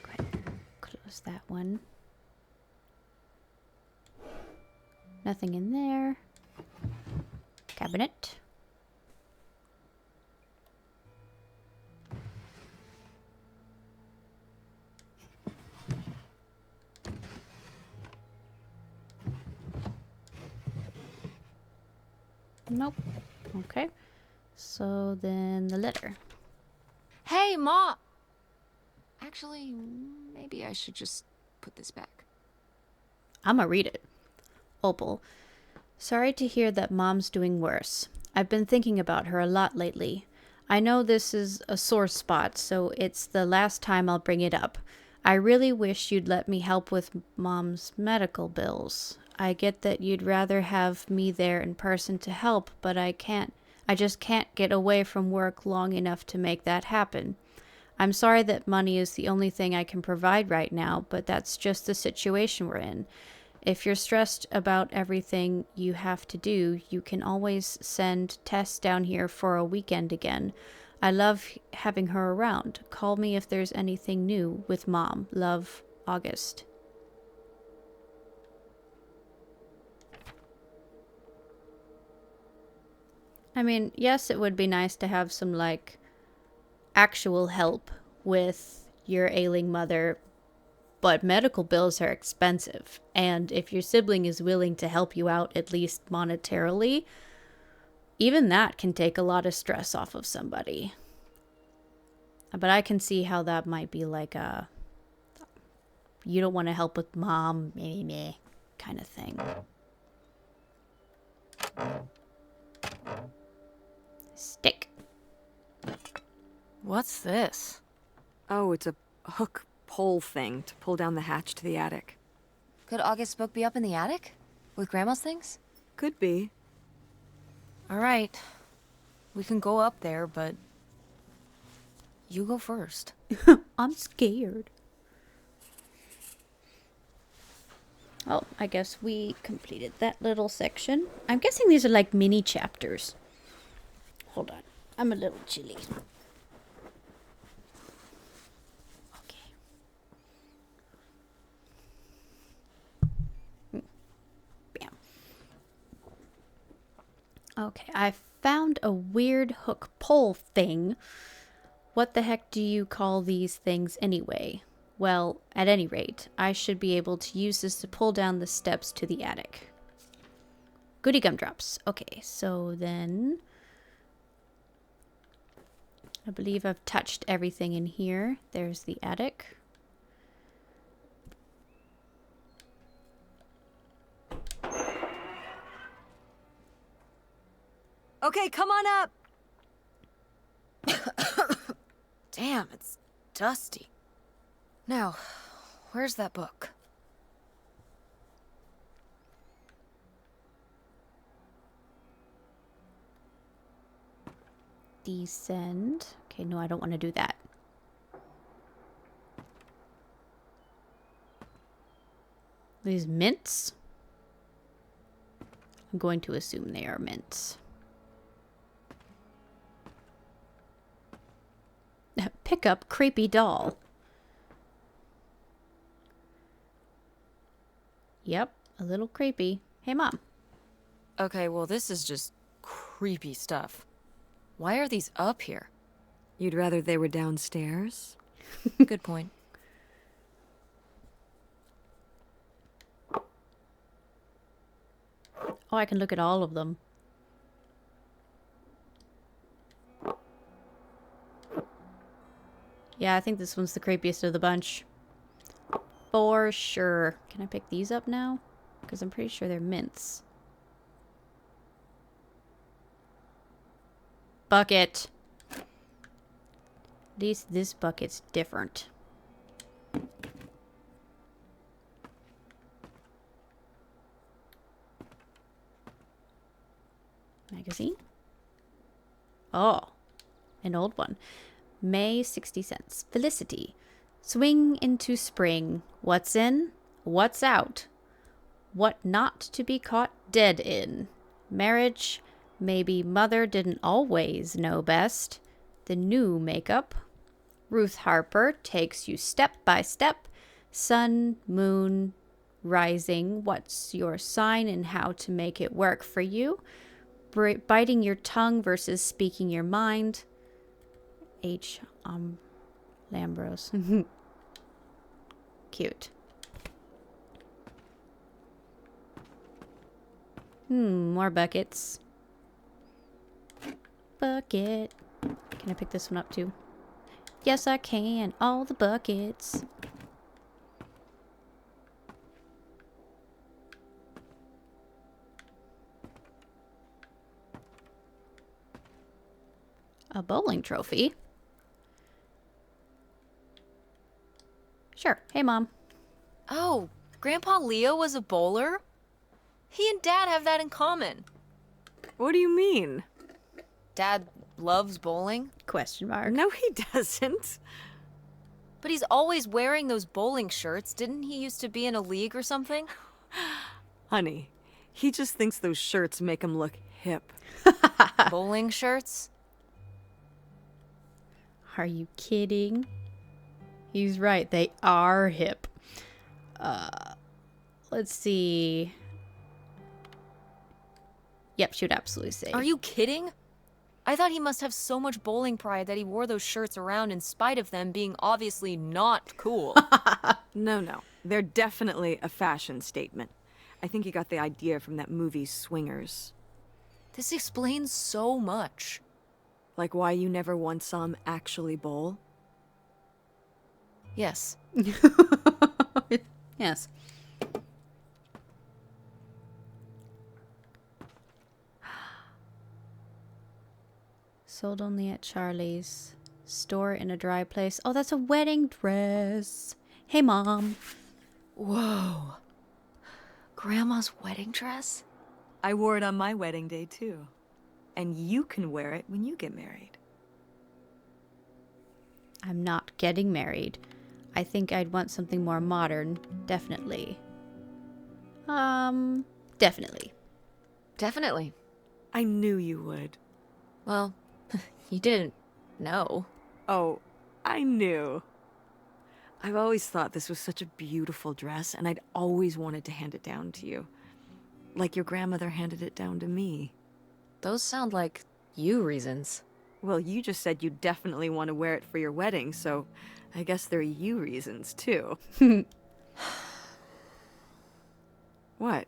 Go ahead. Close that one. Nothing in there. Cabinet. Nope. Okay. So then the letter. Hey, Ma! Actually, maybe I should just put this back. I'ma read it. Opal. Sorry to hear that Mom's doing worse. I've been thinking about her a lot lately. I know this is a sore spot, so it's the last time I'll bring it up. I really wish you'd let me help with Mom's medical bills. I get that you'd rather have me there in person to help, but I just can't get away from work long enough to make that happen. I'm sorry that money is the only thing I can provide right now, but that's just the situation we're in. If you're stressed about everything you have to do, you can always send Tess down here for a weekend again. I love having her around. Call me if there's anything new with Mom. Love, August. I mean, yes, it would be nice to have some, like, actual help with your ailing mother, but medical bills are expensive. And if your sibling is willing to help you out, at least monetarily, even that can take a lot of stress off of somebody. But I can see how that might be like a, you don't want to help with Mom, meh, kind of thing. Stick. What's this? Oh, it's a hook pole thing to pull down the hatch to the attic. Could August's book be up in the attic? With Grandma's things? Could be. All right. We can go up there, but you go first. I'm scared. Oh, I guess we completed that little section. I'm guessing these are like mini chapters. Hold on. I'm a little chilly. Okay. Bam. Okay, I found a weird hook pole thing. What the heck do you call these things anyway? Well, at any rate, I should be able to use this to pull down the steps to the attic. Goody gumdrops. Okay, so then I believe I've touched everything in here. There's the attic. Okay, come on up! Damn, it's dusty. Now, where's that book? Descend. Okay, no, I don't want to do that. These mints? I'm going to assume they are mints. Pick up creepy doll. Yep, a little creepy. Hey, Mom. Okay, well, this is just creepy stuff. Why are these up here? You'd rather they were downstairs? Good point. Oh, I can look at all of them. Yeah, I think this one's the creepiest of the bunch. For sure. Can I pick these up now? Because I'm pretty sure they're mints. Bucket. At least this bucket's different. Magazine? Oh, an old one. May 60 cents. Felicity. Swing into spring. What's in? What's out? What not to be caught dead in? Marriage. Maybe mother didn't always know best. The new makeup. Ruth Harper takes you step by step. Sun, moon, rising. What's your sign and how to make it work for you? Biting your tongue versus speaking your mind. H. Lambros. Cute. More buckets. Bucket. Can I pick this one up too? Yes, I can. All the buckets. A bowling trophy? Sure. Hey, Mom. Oh, Grandpa Leo was a bowler? He and Dad have that in common. What do you mean? Dad loves bowling, Question mark. No, he doesn't. but he's always wearing those bowling shirts. Didn't he used to be in a league or something? Honey, he just thinks those shirts make him look hip. Bowling shirts? Are you kidding? He's right. They are hip. Let's see. Yep, she would absolutely say. Are you kidding? I thought he must have so much bowling pride that he wore those shirts around in spite of them being obviously not cool. No. They're definitely a fashion statement. I think he got the idea from that movie Swingers. This explains so much. Like why you never once saw him actually bowl? Yes. Yes. Sold only at Charlie's. Store in a dry place. Oh, that's a wedding dress. Hey, Mom. Whoa. Grandma's wedding dress? I wore it on my wedding day, too. And you can wear it when you get married. I'm not getting married. I think I'd want something more modern. Definitely. Definitely. Definitely. I knew you would. Well, you didn't know. Oh, I knew. I've always thought this was such a beautiful dress, and I'd always wanted to hand it down to you. Like your grandmother handed it down to me. Those sound like you reasons. Well, you just said you definitely want to wear it for your wedding, so I guess they're you reasons, too. What?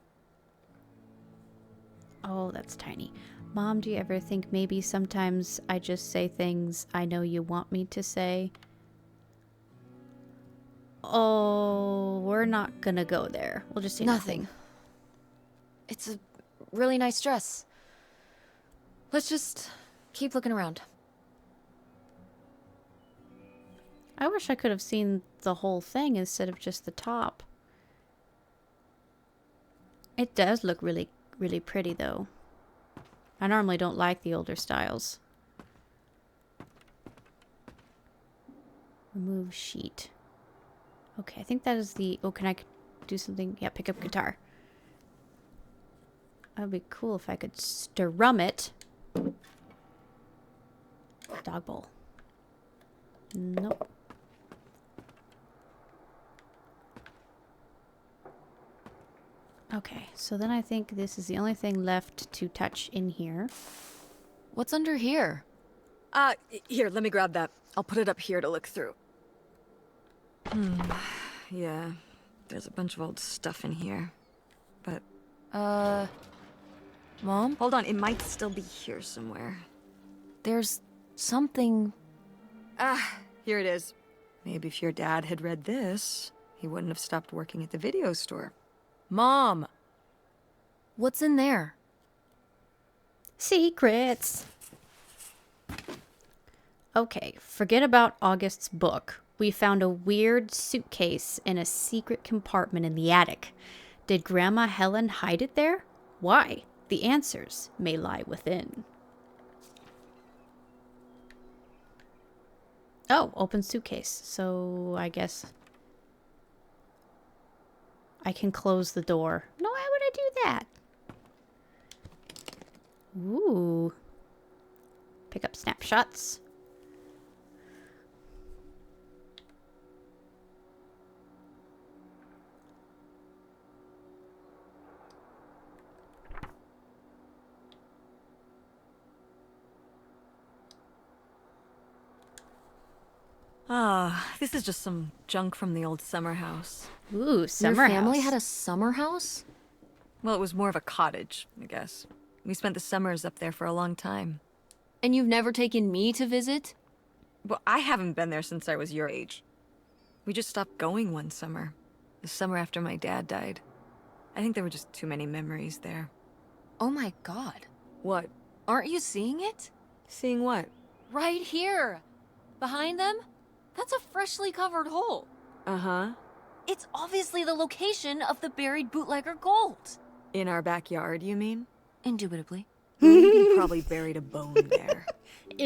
Oh, that's tiny. Mom, do you ever think maybe sometimes I just say things I know you want me to say? Oh, we're not gonna go there. We'll just say nothing. It's a really nice dress. Let's just keep looking around. I wish I could have seen the whole thing instead of just the top. It does look really, really pretty, though. I normally don't like the older styles. Remove sheet. Okay, I think that is the... Oh, can I do something? Yeah, pick up guitar. That would be cool if I could strum it. Dog bowl. Nope. Okay, so then I think this is the only thing left to touch in here. What's under here? Here, let me grab that. I'll put it up here to look through. Yeah, there's a bunch of old stuff in here. But... Mom? Hold on, it might still be here somewhere. There's something... Here it is. Maybe if your dad had read this, he wouldn't have stopped working at the video store. Mom! What's in there? Secrets! Okay, forget about August's book. We found a weird suitcase in a secret compartment in the attic. Did Grandma Helen hide it there? Why? The answers may lie within. Oh, open suitcase. So I guess I can close the door. No, why would I do that? Ooh. Pick up snapshots. This is just some junk from the old summer house. Ooh, summer Your family house. had a summer house? Well, it was more of a cottage, I guess. We spent the summers up there for a long time. And you've never taken me to visit? Well, I haven't been there since I was your age. We just stopped going one summer. The summer after my dad died. I think there were just too many memories there. Oh my god. What? Aren't you seeing it? Seeing what? Right here! Behind them? That's a freshly covered hole. Uh-huh. It's obviously the location of the buried bootlegger gold. In our backyard, you mean? Indubitably. Lindy probably buried a bone there.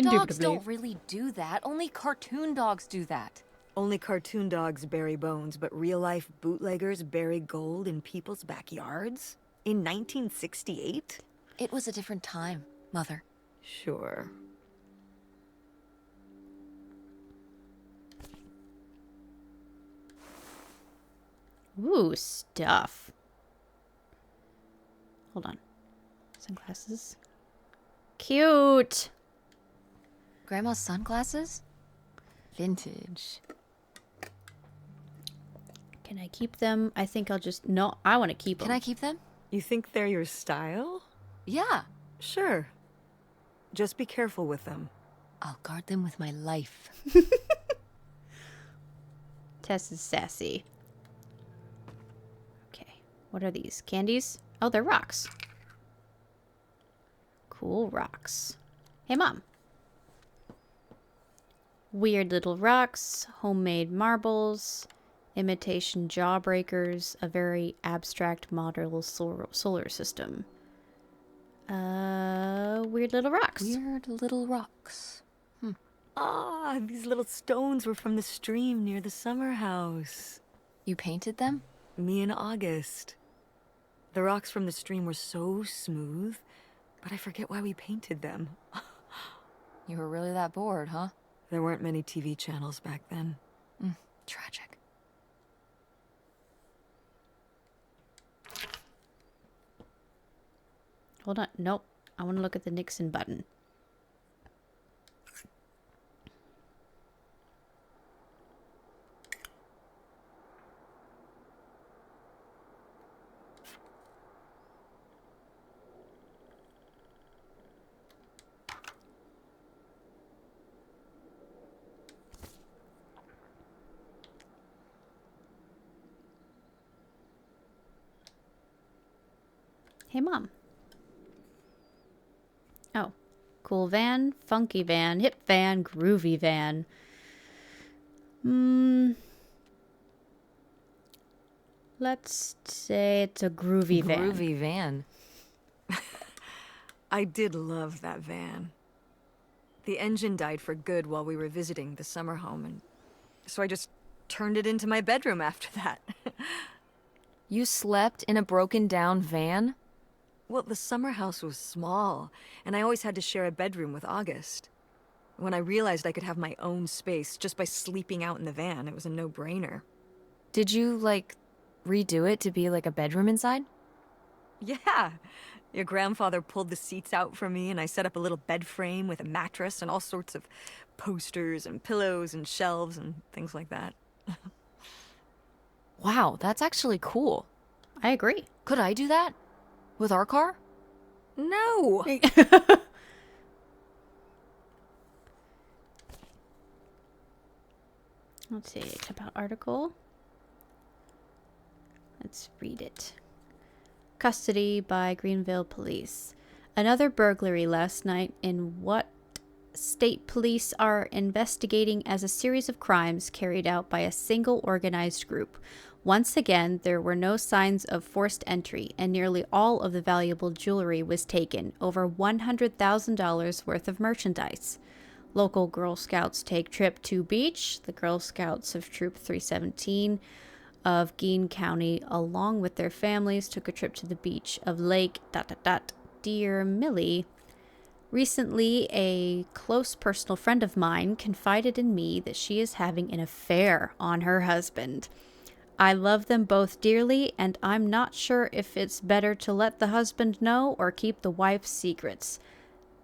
Dogs don't really do that. Only cartoon dogs do that. Only cartoon dogs bury bones, but real-life bootleggers bury gold in people's backyards? In 1968? It was a different time, Mother. Sure. Ooh, stuff. Hold on. Sunglasses. Cute. Grandma's sunglasses? Vintage. Can I keep them? I think I'll just... No, I want to keep them. Can I keep them? You think they're your style? Yeah. Sure. Just be careful with them. I'll guard them with my life. Tess is sassy. Okay. What are these? Candies? Oh, they're rocks. Cool rocks. Hey, Mom. Weird little rocks, homemade marbles, imitation jawbreakers, a very abstract model solar system. Weird little rocks. Weird little rocks. Ah, these little stones were from the stream near the summer house. You painted them? Me and August. The rocks from the stream were so smooth, but I forget why we painted them. You were really that bored, huh? There weren't many TV channels back then. Tragic. Hold on. Nope. I want to look at the Nixon button. Hey, Mom. Oh. Cool van, funky van, hip van, groovy van. Let's say it's a groovy van. Groovy van. I did love that van. The engine died for good while we were visiting the summer home, and so I just turned it into my bedroom after that. You slept in a broken down van? Well, the summer house was small, and I always had to share a bedroom with August. When I realized I could have my own space just by sleeping out in the van, it was a no-brainer. Did you, redo it to be like a bedroom inside? Yeah! Your grandfather pulled the seats out for me, and I set up a little bed frame with a mattress and all sorts of posters and pillows and shelves and things like that. Wow, that's actually cool. I agree. Could I do that? With our car? No! Let's see. About article. Let's read it. Custody by Greenville Police. Another burglary last night in what state police are investigating as a series of crimes carried out by a single organized group. Once again, there were no signs of forced entry, and nearly all of the valuable jewelry was taken, over $100,000 worth of merchandise. Local Girl Scouts take trip to beach. The Girl Scouts of Troop 317 of Gein County, along with their families, took a trip to the beach of Lake Dear Millie. Recently, a close personal friend of mine confided in me that she is having an affair on her husband. I love them both dearly, and I'm not sure if it's better to let the husband know or keep the wife's secrets.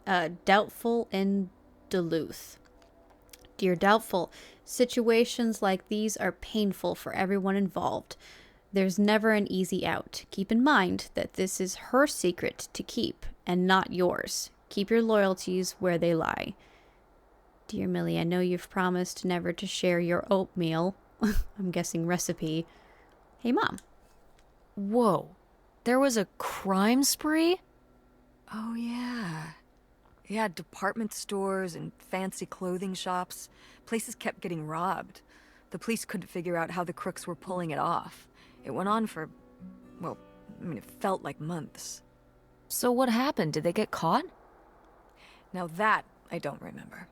Doubtful in Duluth. Dear Doubtful, situations like these are painful for everyone involved. There's never an easy out. Keep in mind that this is her secret to keep and not yours. Keep your loyalties where they lie. Dear Millie, I know you've promised never to share your oatmeal. I'm guessing recipe. Hey, Mom. Whoa. There was a crime spree? Oh, yeah. Yeah, department stores and fancy clothing shops. Places kept getting robbed. The police couldn't figure out how the crooks were pulling it off. It went on for, well, I mean, it felt like months. So what happened? Did they get caught? Now that I don't remember.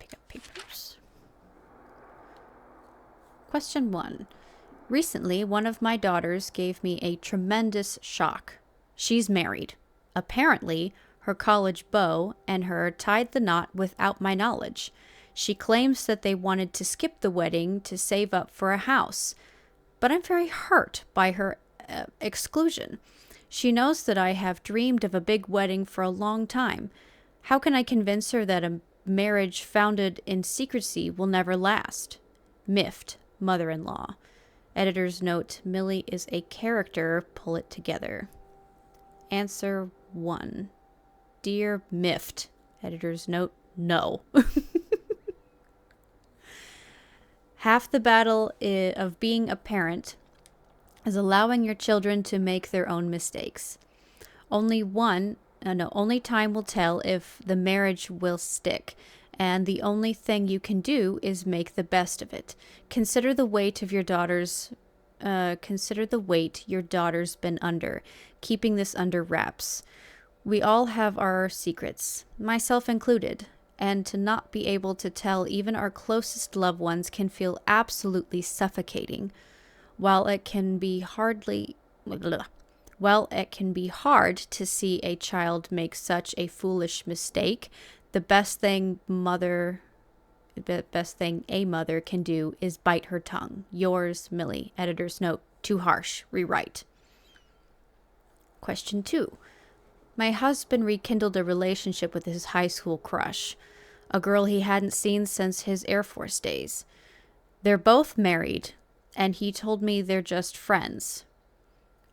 Pick up papers. Question 1. Recently, one of my daughters gave me a tremendous shock. She's married. Apparently, her college beau and her tied the knot without my knowledge. She claims that they wanted to skip the wedding to save up for a house. But I'm very hurt by her exclusion. She knows that I have dreamed of a big wedding for a long time. How can I convince her that a marriage founded in secrecy will never last? Miffed, mother-in-law. Editor's note, Millie is a character, pull it together. Answer 1. Dear Miffed. Editor's note, no. Half the battle of being a parent is allowing your children to make their own mistakes. Only time will tell if the marriage will stick, and the only thing you can do is make the best of it. Consider the weight your daughter's been under, keeping this under wraps. We all have our secrets, myself included, and to not be able to tell even our closest loved ones can feel absolutely suffocating. While it can be hard to see a child make such a foolish mistake, the best thing a mother can do is bite her tongue. Yours, Millie. Editor's note, too harsh. Rewrite. Question 2. My husband rekindled a relationship with his high school crush, a girl he hadn't seen since his Air Force days. They're both married, and he told me they're just friends.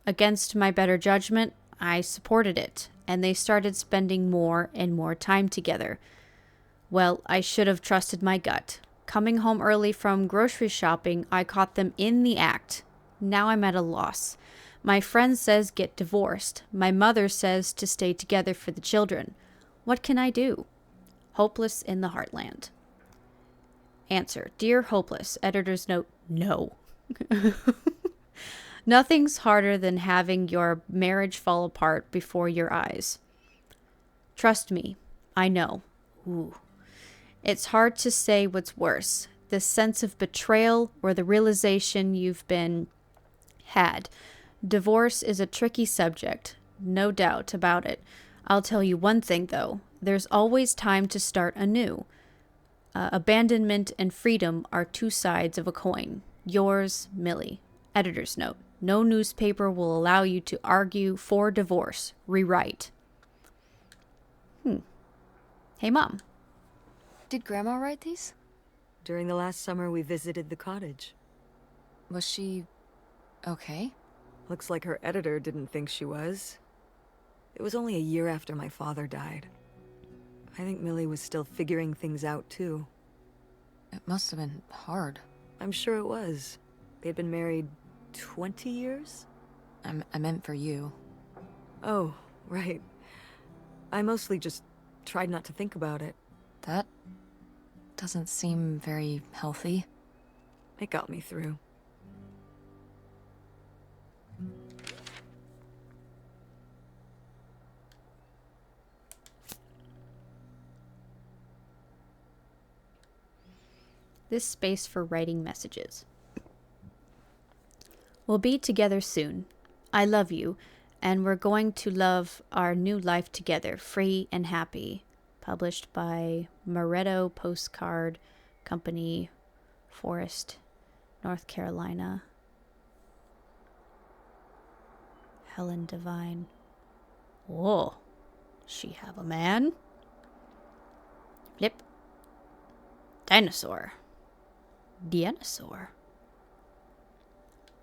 Against my better judgment, I supported it, and they started spending more and more time together. Well, I should have trusted my gut. Coming home early from grocery shopping, I caught them in the act. Now I'm at a loss. My friend says get divorced. My mother says to stay together for the children. What can I do? Hopeless in the heartland. Answer. Dear Hopeless. Editor's note, no. Nothing's harder than having your marriage fall apart before your eyes. Trust me, I know. Ooh. It's hard to say what's worse, the sense of betrayal or the realization you've been had. Divorce is a tricky subject, no doubt about it. I'll tell you one thing, though. There's always time to start anew. Abandonment and freedom are two sides of a coin. Yours, Millie. Editor's note. No newspaper will allow you to argue for divorce. Rewrite. Hey, Mom. Did Grandma write these? During the last summer, we visited the cottage. Was she okay? Looks like her editor didn't think she was. It was only a year after my father died. I think Millie was still figuring things out, too. It must have been hard. I'm sure it was. They'd been married 20 years? I meant for you. Oh, right. I mostly just tried not to think about it. That doesn't seem very healthy. It got me through. This space for writing messages. We'll be together soon. I love you, and we're going to love our new life together, free and happy. Published by Moretto Postcard Company, Forest, North Carolina. Helen Devine. Whoa, she have a man? Flip. Dinosaur. Dinosaur.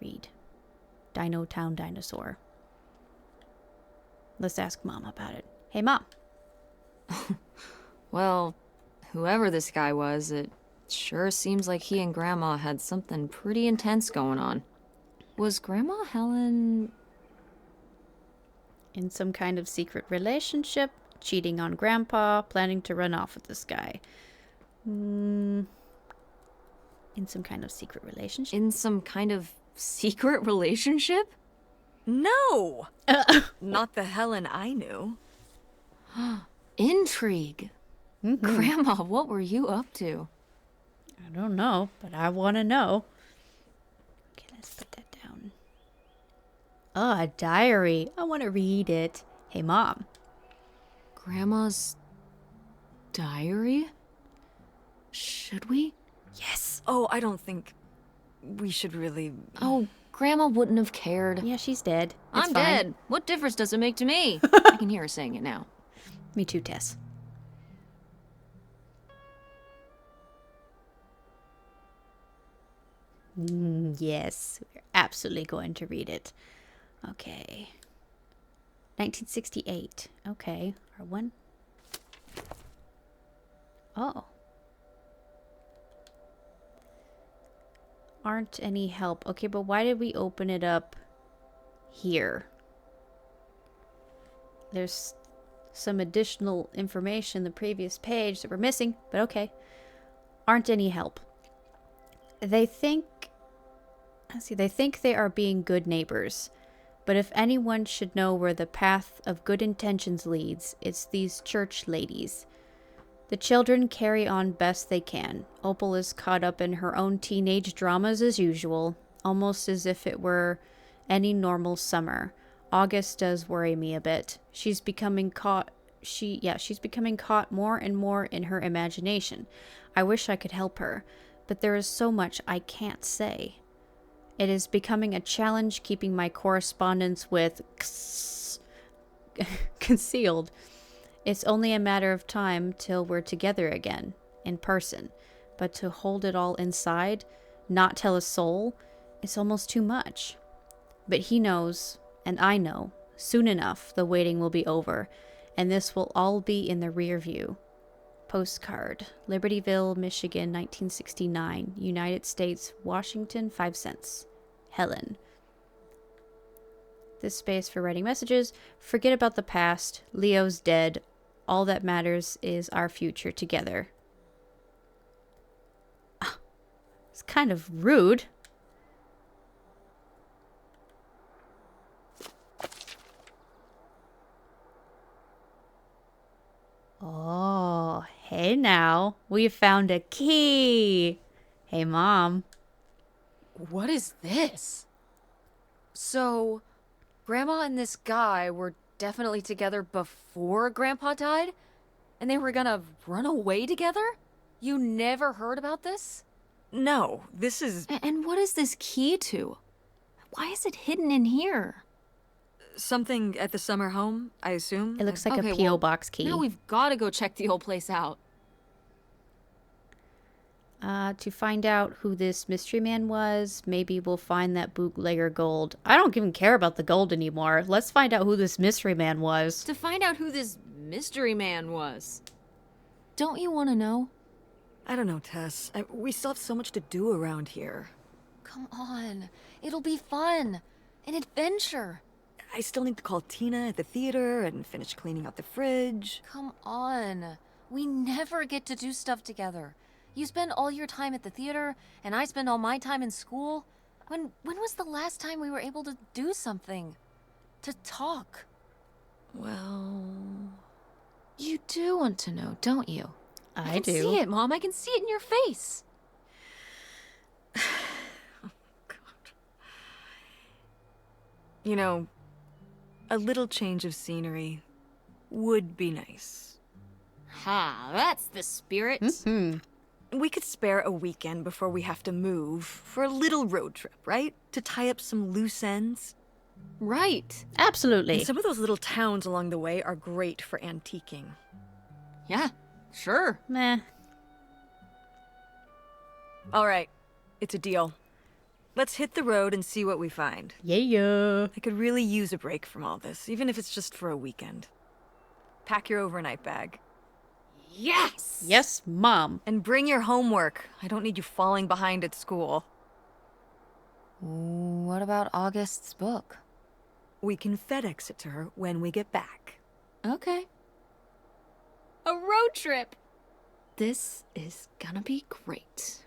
Read. Dino Town Dinosaur. Let's ask Mom about it. Hey, Mom. Well, whoever this guy was, it sure seems like he and Grandma had something pretty intense going on. Was Grandma Helen... in some kind of secret relationship, cheating on Grandpa, planning to run off with this guy? In some kind of secret relationship. In some kind of secret relationship? No! Not the Helen I knew. Intrigue. Grandma, what were you up to? I don't know, but I want to know. Okay, let's put that down. Oh, a diary. I want to read it. Hey, Mom. Grandma's diary? Should we? Yes. Oh, I don't think we should really... Oh, Grandma wouldn't have cared. Yeah, she's dead. It's I'm fine. dead. What difference does it make to me? I can hear her saying it now. Me too, Tess. Yes, we're absolutely going to read it. Okay. 1968. Okay. Our one. Oh. Aren't any help. Okay, but why did we open it up here? There's some additional information in the previous page that we're missing, but okay. Aren't any help. They think they are being good neighbors. But if anyone should know where the path of good intentions leads, it's these church ladies. The children carry on best they can. Opal is caught up in her own teenage dramas as usual, almost as if it were any normal summer. August does worry me a bit. She's becoming caught more and more in her imagination. I wish I could help her, but there is so much I can't say. It is becoming a challenge keeping my correspondence with concealed. It's only a matter of time till we're together again, in person. But to hold it all inside, not tell a soul, it's almost too much. But he knows, and I know, soon enough the waiting will be over, and this will all be in the rear view. Postcard, Libertyville, Michigan, 1969, United States, Washington, 5 cents. Helen. This space for writing messages. Forget about the past. Leo's dead. All that matters is our future together. It's kind of rude. Oh, hey now. We found a key. Hey, Mom. What is this? So, Grandma and this guy were definitely together before Grandpa died? And they were gonna run away together? You never heard about this? No, this is... And what is this key to? Why is it hidden in here? something at the summer home, I assume? It looks like Okay, a P.O. well, box key. Now we've gotta go check the whole place out. To find out who this mystery man was, maybe we'll find that bootlegger gold. I don't even care about the gold anymore. Let's find out who this mystery man was. To find out who this mystery man was. Don't you want to know? I don't know, Tess. We still have so much to do around here. Come on. It'll be fun. An adventure. I still need to call Tina at the theater and finish cleaning out the fridge. Come on. We never get to do stuff together. You spend all your time at the theater, and I spend all my time in school. When was the last time we were able to do something? To talk? Well... You do want to know, don't you? I can do. see it, Mom. I can see it in your face. Oh, God. You know, a little change of scenery would be nice. Ha, that's the spirit. Mm-hmm. We could spare a weekend before we have to move for a little road trip, right? To tie up some loose ends. Right. Absolutely. And some of those little towns along the way are great for antiquing. Yeah, sure. Meh. All right, it's a deal. Let's hit the road and see what we find. Yeah. I could really use a break from all this, even if it's just for a weekend. Pack your overnight bag. Yes! Yes, Mom. And bring your homework. I don't need you falling behind at school. What about August's book? We can FedEx it to her when we get back. Okay. A road trip! This is gonna be great.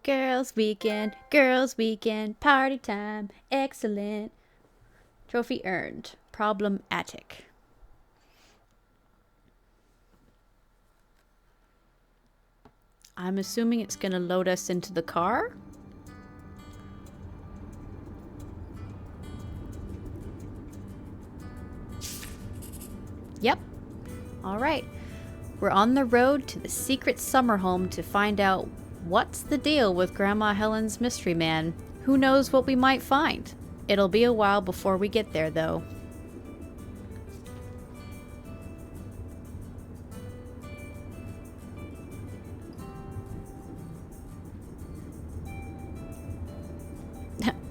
girls' weekend, party time, excellent. Trophy earned, problematic. I'm assuming it's gonna load us into the car. Yep. All right. We're on the road to the secret summer home to find out what's the deal with Grandma Helen's mystery man. Who knows what we might find? It'll be a while before we get there, though.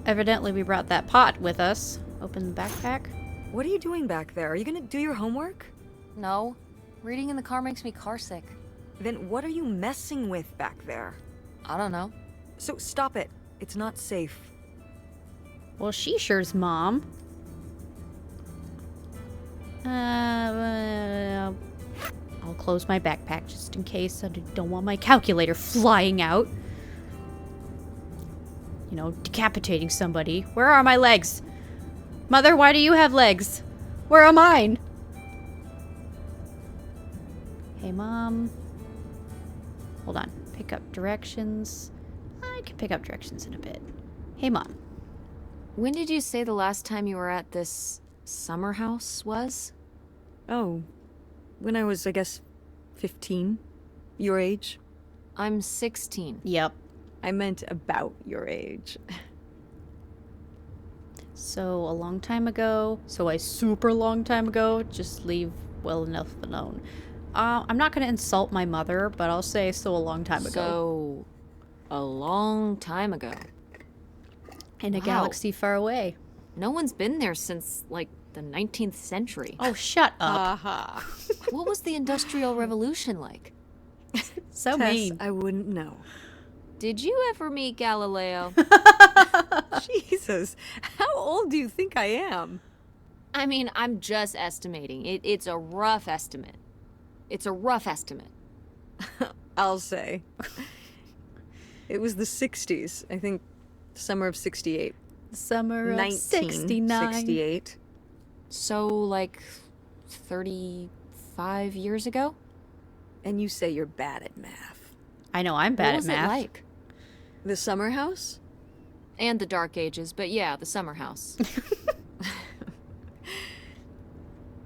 Evidently, we brought that pot with us. Open the backpack. What are you doing back there? Are you gonna do your homework? No. Reading in the car makes me carsick. Then what are you messing with back there? I don't know. So stop it. It's not safe. Well, she sure's Mom. I'll close my backpack just in case. I don't want my calculator flying out. You know, decapitating somebody. Where are my legs? Mother, why do you have legs? Where are mine? Hey, Mom. Hold on. Pick up directions. I can pick up directions in a bit. Hey, Mom. When did you say the last time you were at this summer house was? Oh, when I was, I guess, 15. Your age? I'm 16. Yep. I meant about your age. So, a long time ago. So, a super long time ago. Just leave well enough alone. I'm not going to insult my mother, but I'll say so a long time ago. So, a long time ago. In a Wow. galaxy far away. No one's been there since, like, the 19th century. Oh, shut up. What was the Industrial Revolution like? So Tess, mean. I wouldn't know. Did you ever meet Galileo? Jesus, how old do you think I am? I mean, I'm just estimating. It's a rough estimate. It's a rough estimate. I'll say. It was the 60s, I think, summer of 68. Summer of 69. 1968. So, like, 35 years ago? And you say you're bad at math. I know, I'm What bad at was math. it like? The summer house? And the Dark Ages, but yeah, the summer house.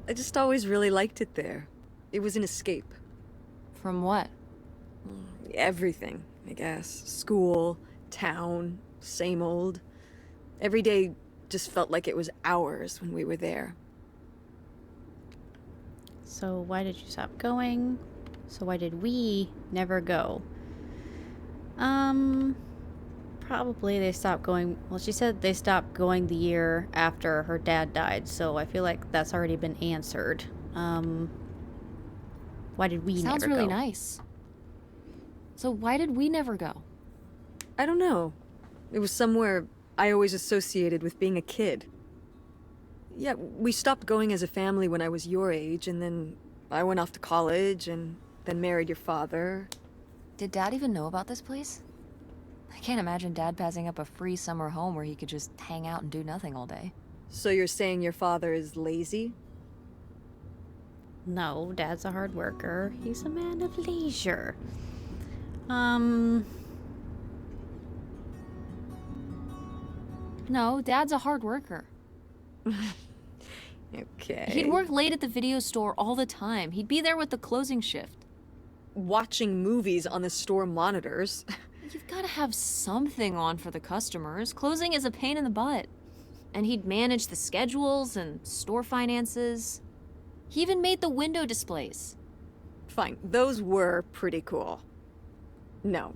I just always really liked it there. It was an escape. From what? Everything, I guess. School, town, same old. Every day just felt like it was hours when we were there. So why did you stop going? So why did we never go? Probably they stopped going. Well, she said they stopped going the year after her dad died, so I feel like that's already been answered. Why did we Sounds never really go? nice. So why did we never go? I don't know. It was somewhere I always associated with being a kid. Yeah, we stopped going as a family when I was your age, and then I went off to college and then married your father. Did Dad even know about this place? I can't imagine Dad passing up a free summer home where he could just hang out and do nothing all day. So you're saying your father is lazy? No, Dad's a hard worker. He's a man of leisure. No, Dad's a hard worker. Okay. He'd work late at the video store all the time. He'd be there with the closing shift. Watching movies on the store monitors. You've got to have something on for the customers. Closing is a pain in the butt. And he'd manage the schedules and store finances. He even made the window displays. Fine, those were pretty cool. No.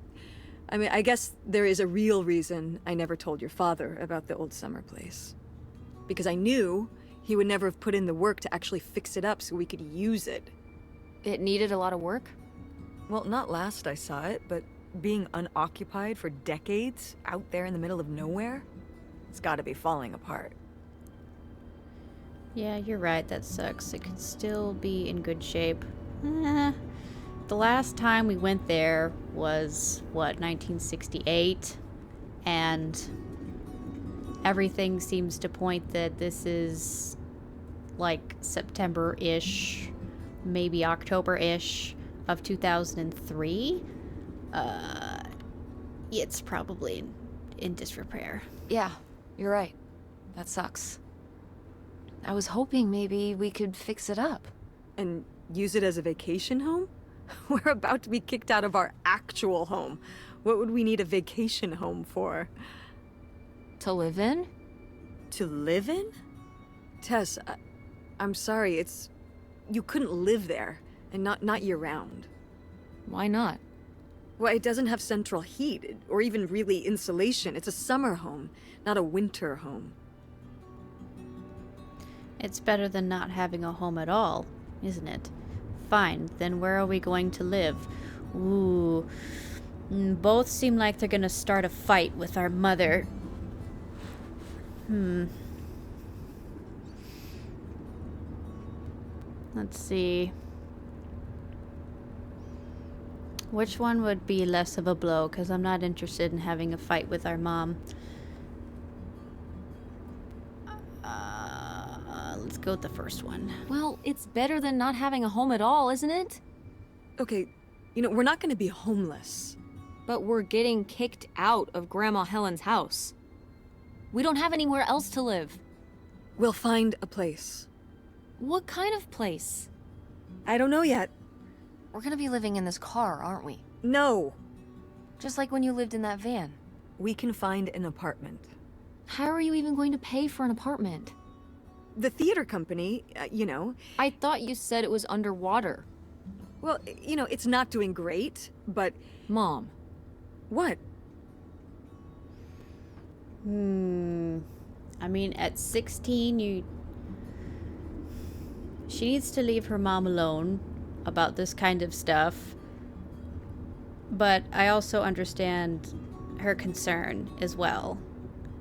I mean, I guess there is a real reason I never told your father about the old summer place. Because I knew he would never have put in the work to actually fix it up so we could use it. It needed a lot of work. Well, not last I saw it, but being unoccupied for decades out there in the middle of nowhere, it's gotta be falling apart. Yeah, you're right. That sucks. It could still be in good shape. the last time we went there was, 1968? And everything seems to point that this is like September-ish, maybe October-ish of 2003. It's probably in disrepair. Yeah, you're right. That sucks. I was hoping maybe we could fix it up. And use it as a vacation home? We're about to be kicked out of our actual home. What would we need a vacation home for? To live in? To live in? Tess, I'm sorry, you couldn't live there, and not year-round. Why not? Well, it doesn't have central heat, or even really insulation. It's a summer home, not a winter home. It's better than not having a home at all, isn't it? Fine, then where are we going to live? Ooh. Both seem like they're gonna start a fight with our mother. Let's see. Which one would be less of a blow? Because I'm not interested in having a fight with our mom. Let's go with the first one. Well, it's better than not having a home at all, isn't it? Okay, we're not gonna be homeless. But we're getting kicked out of Grandma Helen's house. We don't have anywhere else to live. We'll find a place. What kind of place? I don't know yet. We're gonna be living in this car, aren't we? No. Just like when you lived in that van. We can find an apartment. How are you even going to pay for an apartment? The theater company, I thought you said it was underwater. Well, it's not doing great, but... Mom. What? I mean, at 16, she needs to leave her mom alone about this kind of stuff. But I also understand her concern as well.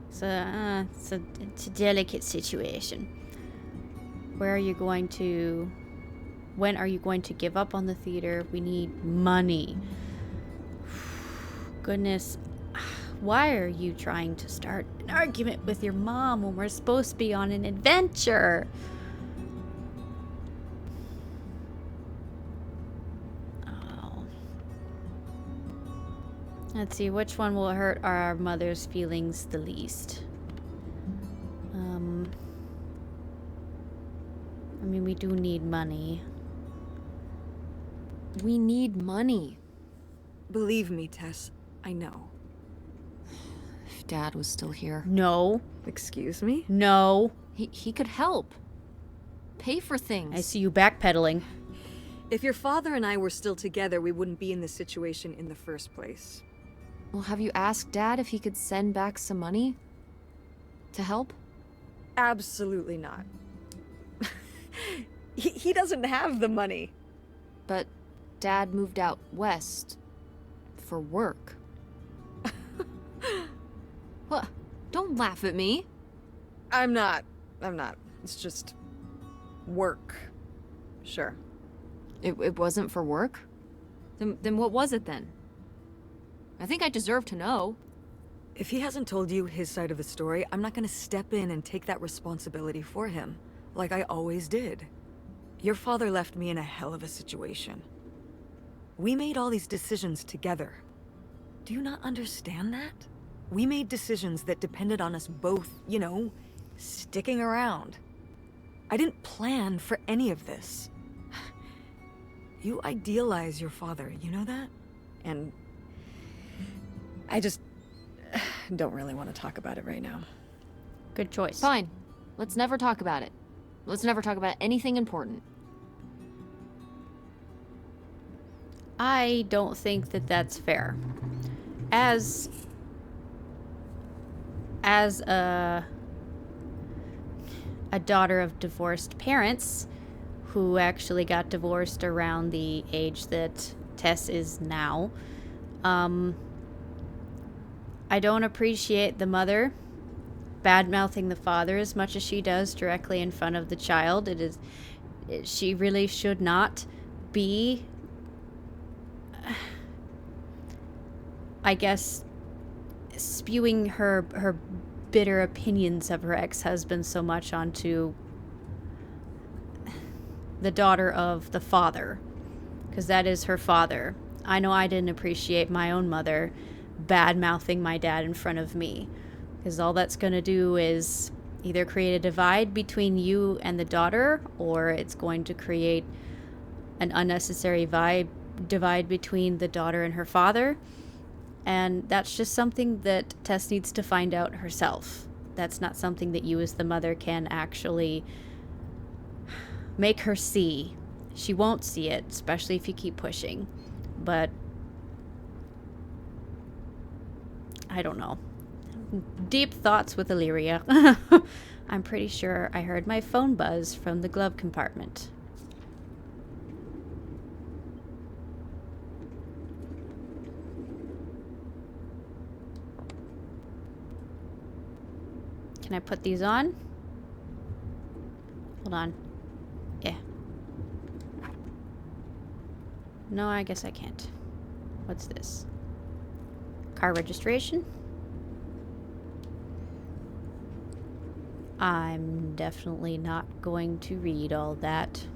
So, it's a delicate situation. When are you going to give up on the theater? We need money. Goodness, why are you trying to start an argument with your mom when we're supposed to be on an adventure? Oh. Let's see, which one will hurt our mother's feelings the least? I mean, we do need money. We need money. Believe me, Tess, I know. If Dad was still here. No. Excuse me? No. He could help. Pay for things. I see you backpedaling. If your father and I were still together, we wouldn't be in this situation in the first place. Well, have you asked Dad if he could send back some money? To help? Absolutely not. He doesn't have the money. But Dad moved out west for work. What? Don't laugh at me. I'm not. It's just work. Sure. It wasn't for work? Then what was it then? I think I deserve to know. If he hasn't told you his side of the story, I'm not gonna step in and take that responsibility for him, like I always did. Your father left me in a hell of a situation. We made all these decisions together. Do you not understand that? We made decisions that depended on us both, sticking around. I didn't plan for any of this. You idealize your father, you know that? And I just don't really want to talk about it right now. Good choice. Fine. Let's never talk about it. Let's never talk about anything important. I don't think that that's fair. As a daughter of divorced parents who actually got divorced around the age that Tess is now, I don't appreciate the mother bad-mouthing the father as much as she does directly in front of the child. She really should not be I guess, spewing her bitter opinions of her ex-husband so much onto the daughter of the father, because that is her father. I know I didn't appreciate my own mother bad-mouthing my dad in front of me, because all that's going to do is either create a divide between you and the daughter, or it's going to create an unnecessary divide between the daughter and her father. And that's just something that Tess needs to find out herself. That's not something that you as the mother can actually make her see. She won't see it, especially if you keep pushing. But I don't know. Deep thoughts with Illyria. I'm pretty sure I heard my phone buzz from the glove compartment. Can I put these on? Hold on. Yeah. No, I guess I can't. What's this? Car registration? I'm definitely not going to read all that.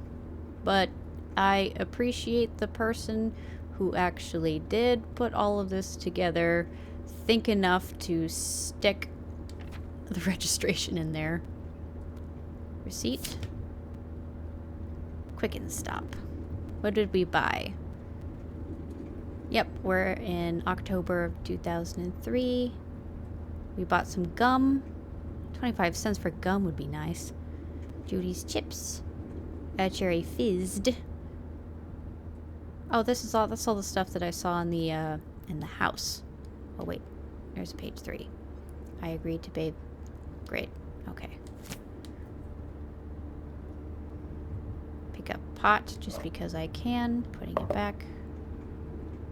But I appreciate the person who actually did put all of this together, think enough to stick the registration in there. Receipt. Quicken Stop. What did we buy? Yep, we're in October of 2003. We bought some gum. 25 cents for gum would be nice. Judy's chips. Cherry fizzed. Oh, that's all the stuff that I saw in the house. Oh wait, there's page 3. I agreed to pay. Great. Okay. Pick up pot just because I can. Putting it back.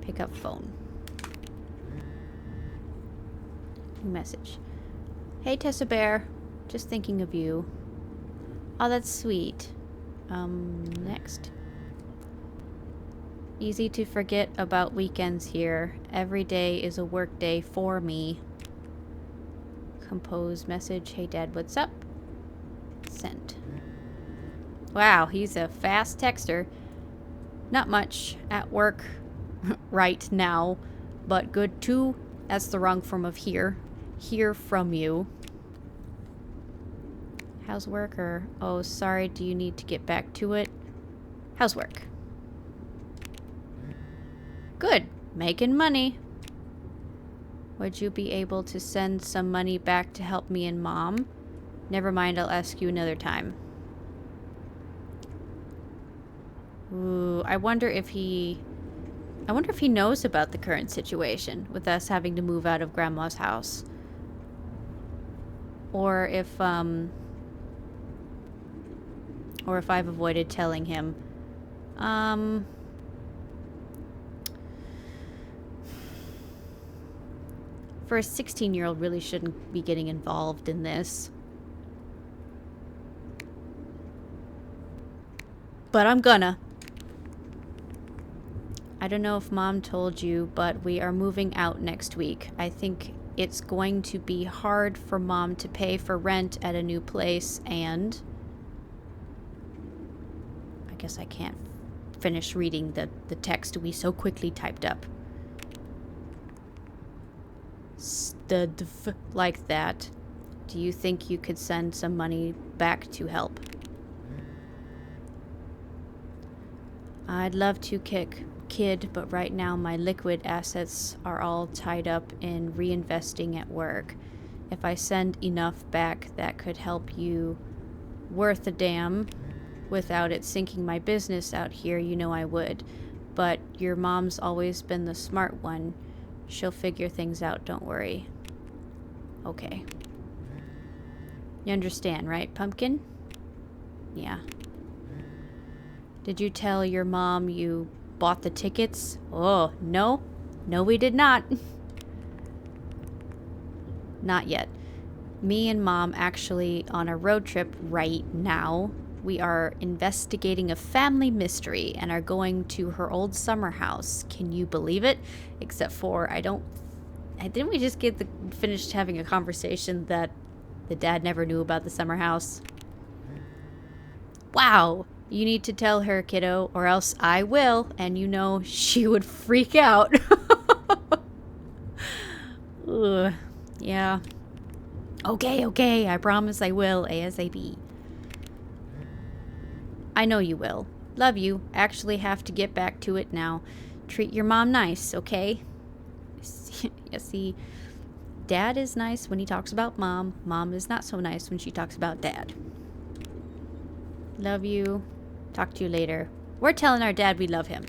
Pick up phone. New message. Hey Tessa Bear. Just thinking of you. Oh, that's sweet. Next. Easy to forget about weekends here. Every day is a work day for me. Compose message. Hey Dad, what's up? Send. Wow, he's a fast texter. Not much at work right now, but good too. That's the wrong form of hear. Hear from you. How's work? Or, oh, sorry, do you need to get back to it? How's work? Good. Making money. Would you be able to send some money back to help me and Mom? Never mind, I'll ask you another time. Ooh, I wonder if he knows about the current situation with us having to move out of Grandma's house. Or if I've avoided telling him. For a 16-year-old, really shouldn't be getting involved in this. But I'm gonna. I don't know if Mom told you, but we are moving out next week. I think it's going to be hard for Mom to pay for rent at a new place, and I guess I can't finish reading the text we so quickly typed up. Studv like that. Do you think you could send some money back to help? I'd love to kid, but right now my liquid assets are all tied up in reinvesting at work. If I send enough back, that could help you worth a damn. Without it sinking my business out here, you know I would. But your mom's always been the smart one. She'll figure things out, don't worry. Okay. You understand, right, Pumpkin? Yeah. Did you tell your mom you bought the tickets? Oh, no. No, we did not. Not yet. Me and Mom actually on a road trip right now. We are investigating a family mystery and are going to her old summer house. Can you believe it? Except for didn't we just finished having a conversation that the dad never knew about the summer house? Wow. You need to tell her, kiddo, or else I will, and you know she would freak out. Ugh. Yeah. Okay, I promise I will, ASAP. I know you will. Love you. Actually have to get back to it now. Treat your mom nice, okay? You see, Dad is nice when he talks about Mom. Mom is not so nice when she talks about Dad. Love you. Talk to you later. We're telling our dad we love him.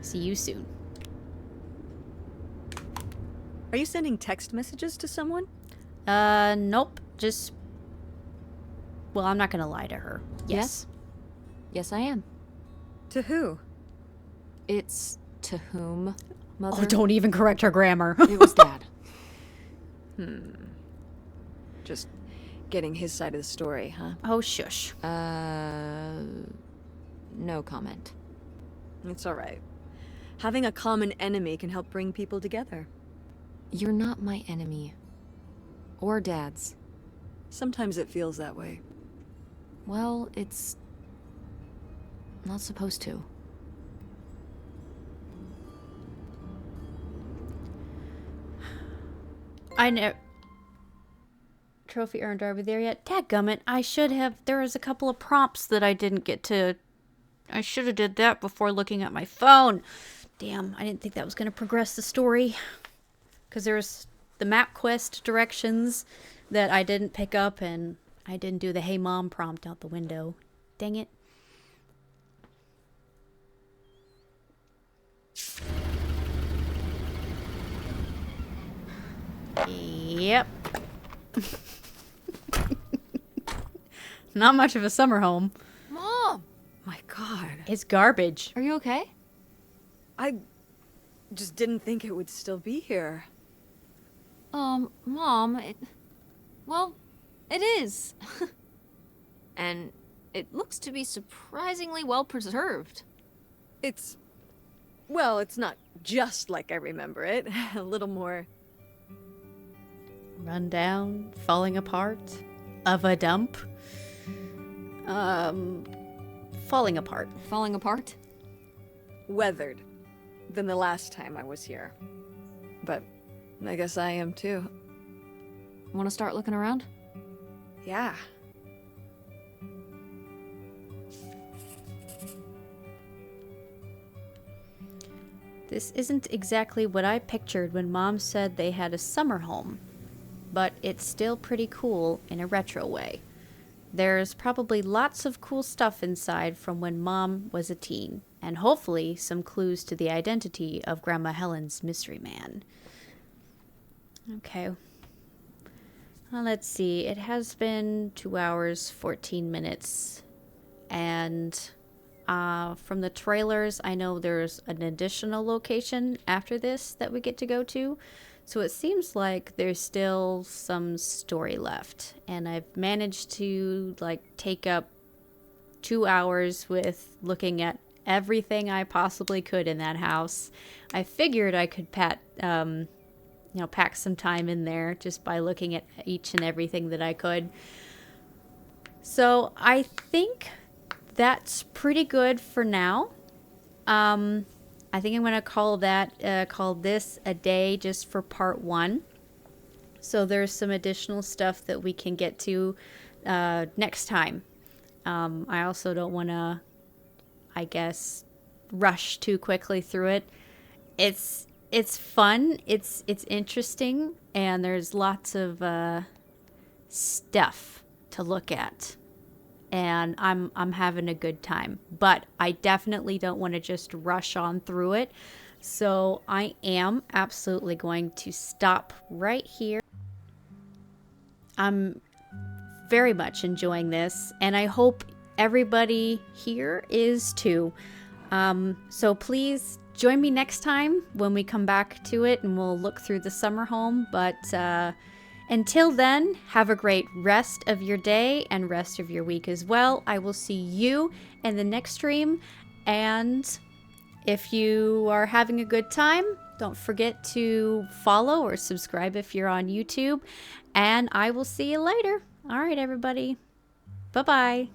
See you soon. Are you sending text messages to someone? Nope. Just... Well, I'm not gonna lie to her. Yes. Yes, I am. To who? It's to whom, Mother? Oh, don't even correct her grammar. It was Dad. Just getting his side of the story, huh? Oh, shush. No comment. It's all right. Having a common enemy can help bring people together. You're not my enemy. Or Dad's. Sometimes it feels that way. Well, it's not supposed to. I know. Trophy earned. Are we there yet? Dadgummit, I should have. There was a couple of prompts that I didn't get to. I should have did that before looking at my phone. Damn, I didn't think that was going to progress the story. Because there's the map quest directions that I didn't pick up, and I didn't do the hey mom prompt out the window. Dang it. Yep. Not much of a summer home. Mom! My God. It's garbage. Are you okay? I just didn't think it would still be here. Mom, well, it is. And it looks to be surprisingly well preserved. Well, it's not just like I remember it. A little more... Run down, falling apart, of a dump. Falling apart. Falling apart? weathered than the last time I was here. But I guess I am too. Want to start looking around? Yeah. This isn't exactly what I pictured when Mom said they had a summer home, but it's still pretty cool in a retro way. There's probably lots of cool stuff inside from when Mom was a teen, and hopefully some clues to the identity of Grandma Helen's mystery man. Okay. Well, let's see. It has been 2 hours, 14 minutes, and from the trailers, I know there's an additional location after this that we get to go to. So it seems like there's still some story left. And I've managed to, take up 2 hours with looking at everything I possibly could in that house. I figured I could pack some time in there just by looking at each and everything that I could. So I think that's pretty good for now. I think I'm going to call this a day just for part 1. So there's some additional stuff that we can get to next time. I also don't want to, rush too quickly through it. It's fun, it's interesting, and there's lots of stuff to look at. And I'm having a good time. But I definitely don't want to just rush on through it. So I am absolutely going to stop right here. I'm very much enjoying this, and I hope everybody here is too. So please join me next time when we come back to it, and we'll look through the summer home. But Until then, have a great rest of your day and rest of your week as well. I will see you in the next stream. And if you are having a good time, don't forget to follow or subscribe if you're on YouTube. And I will see you later. All right, everybody. Bye-bye.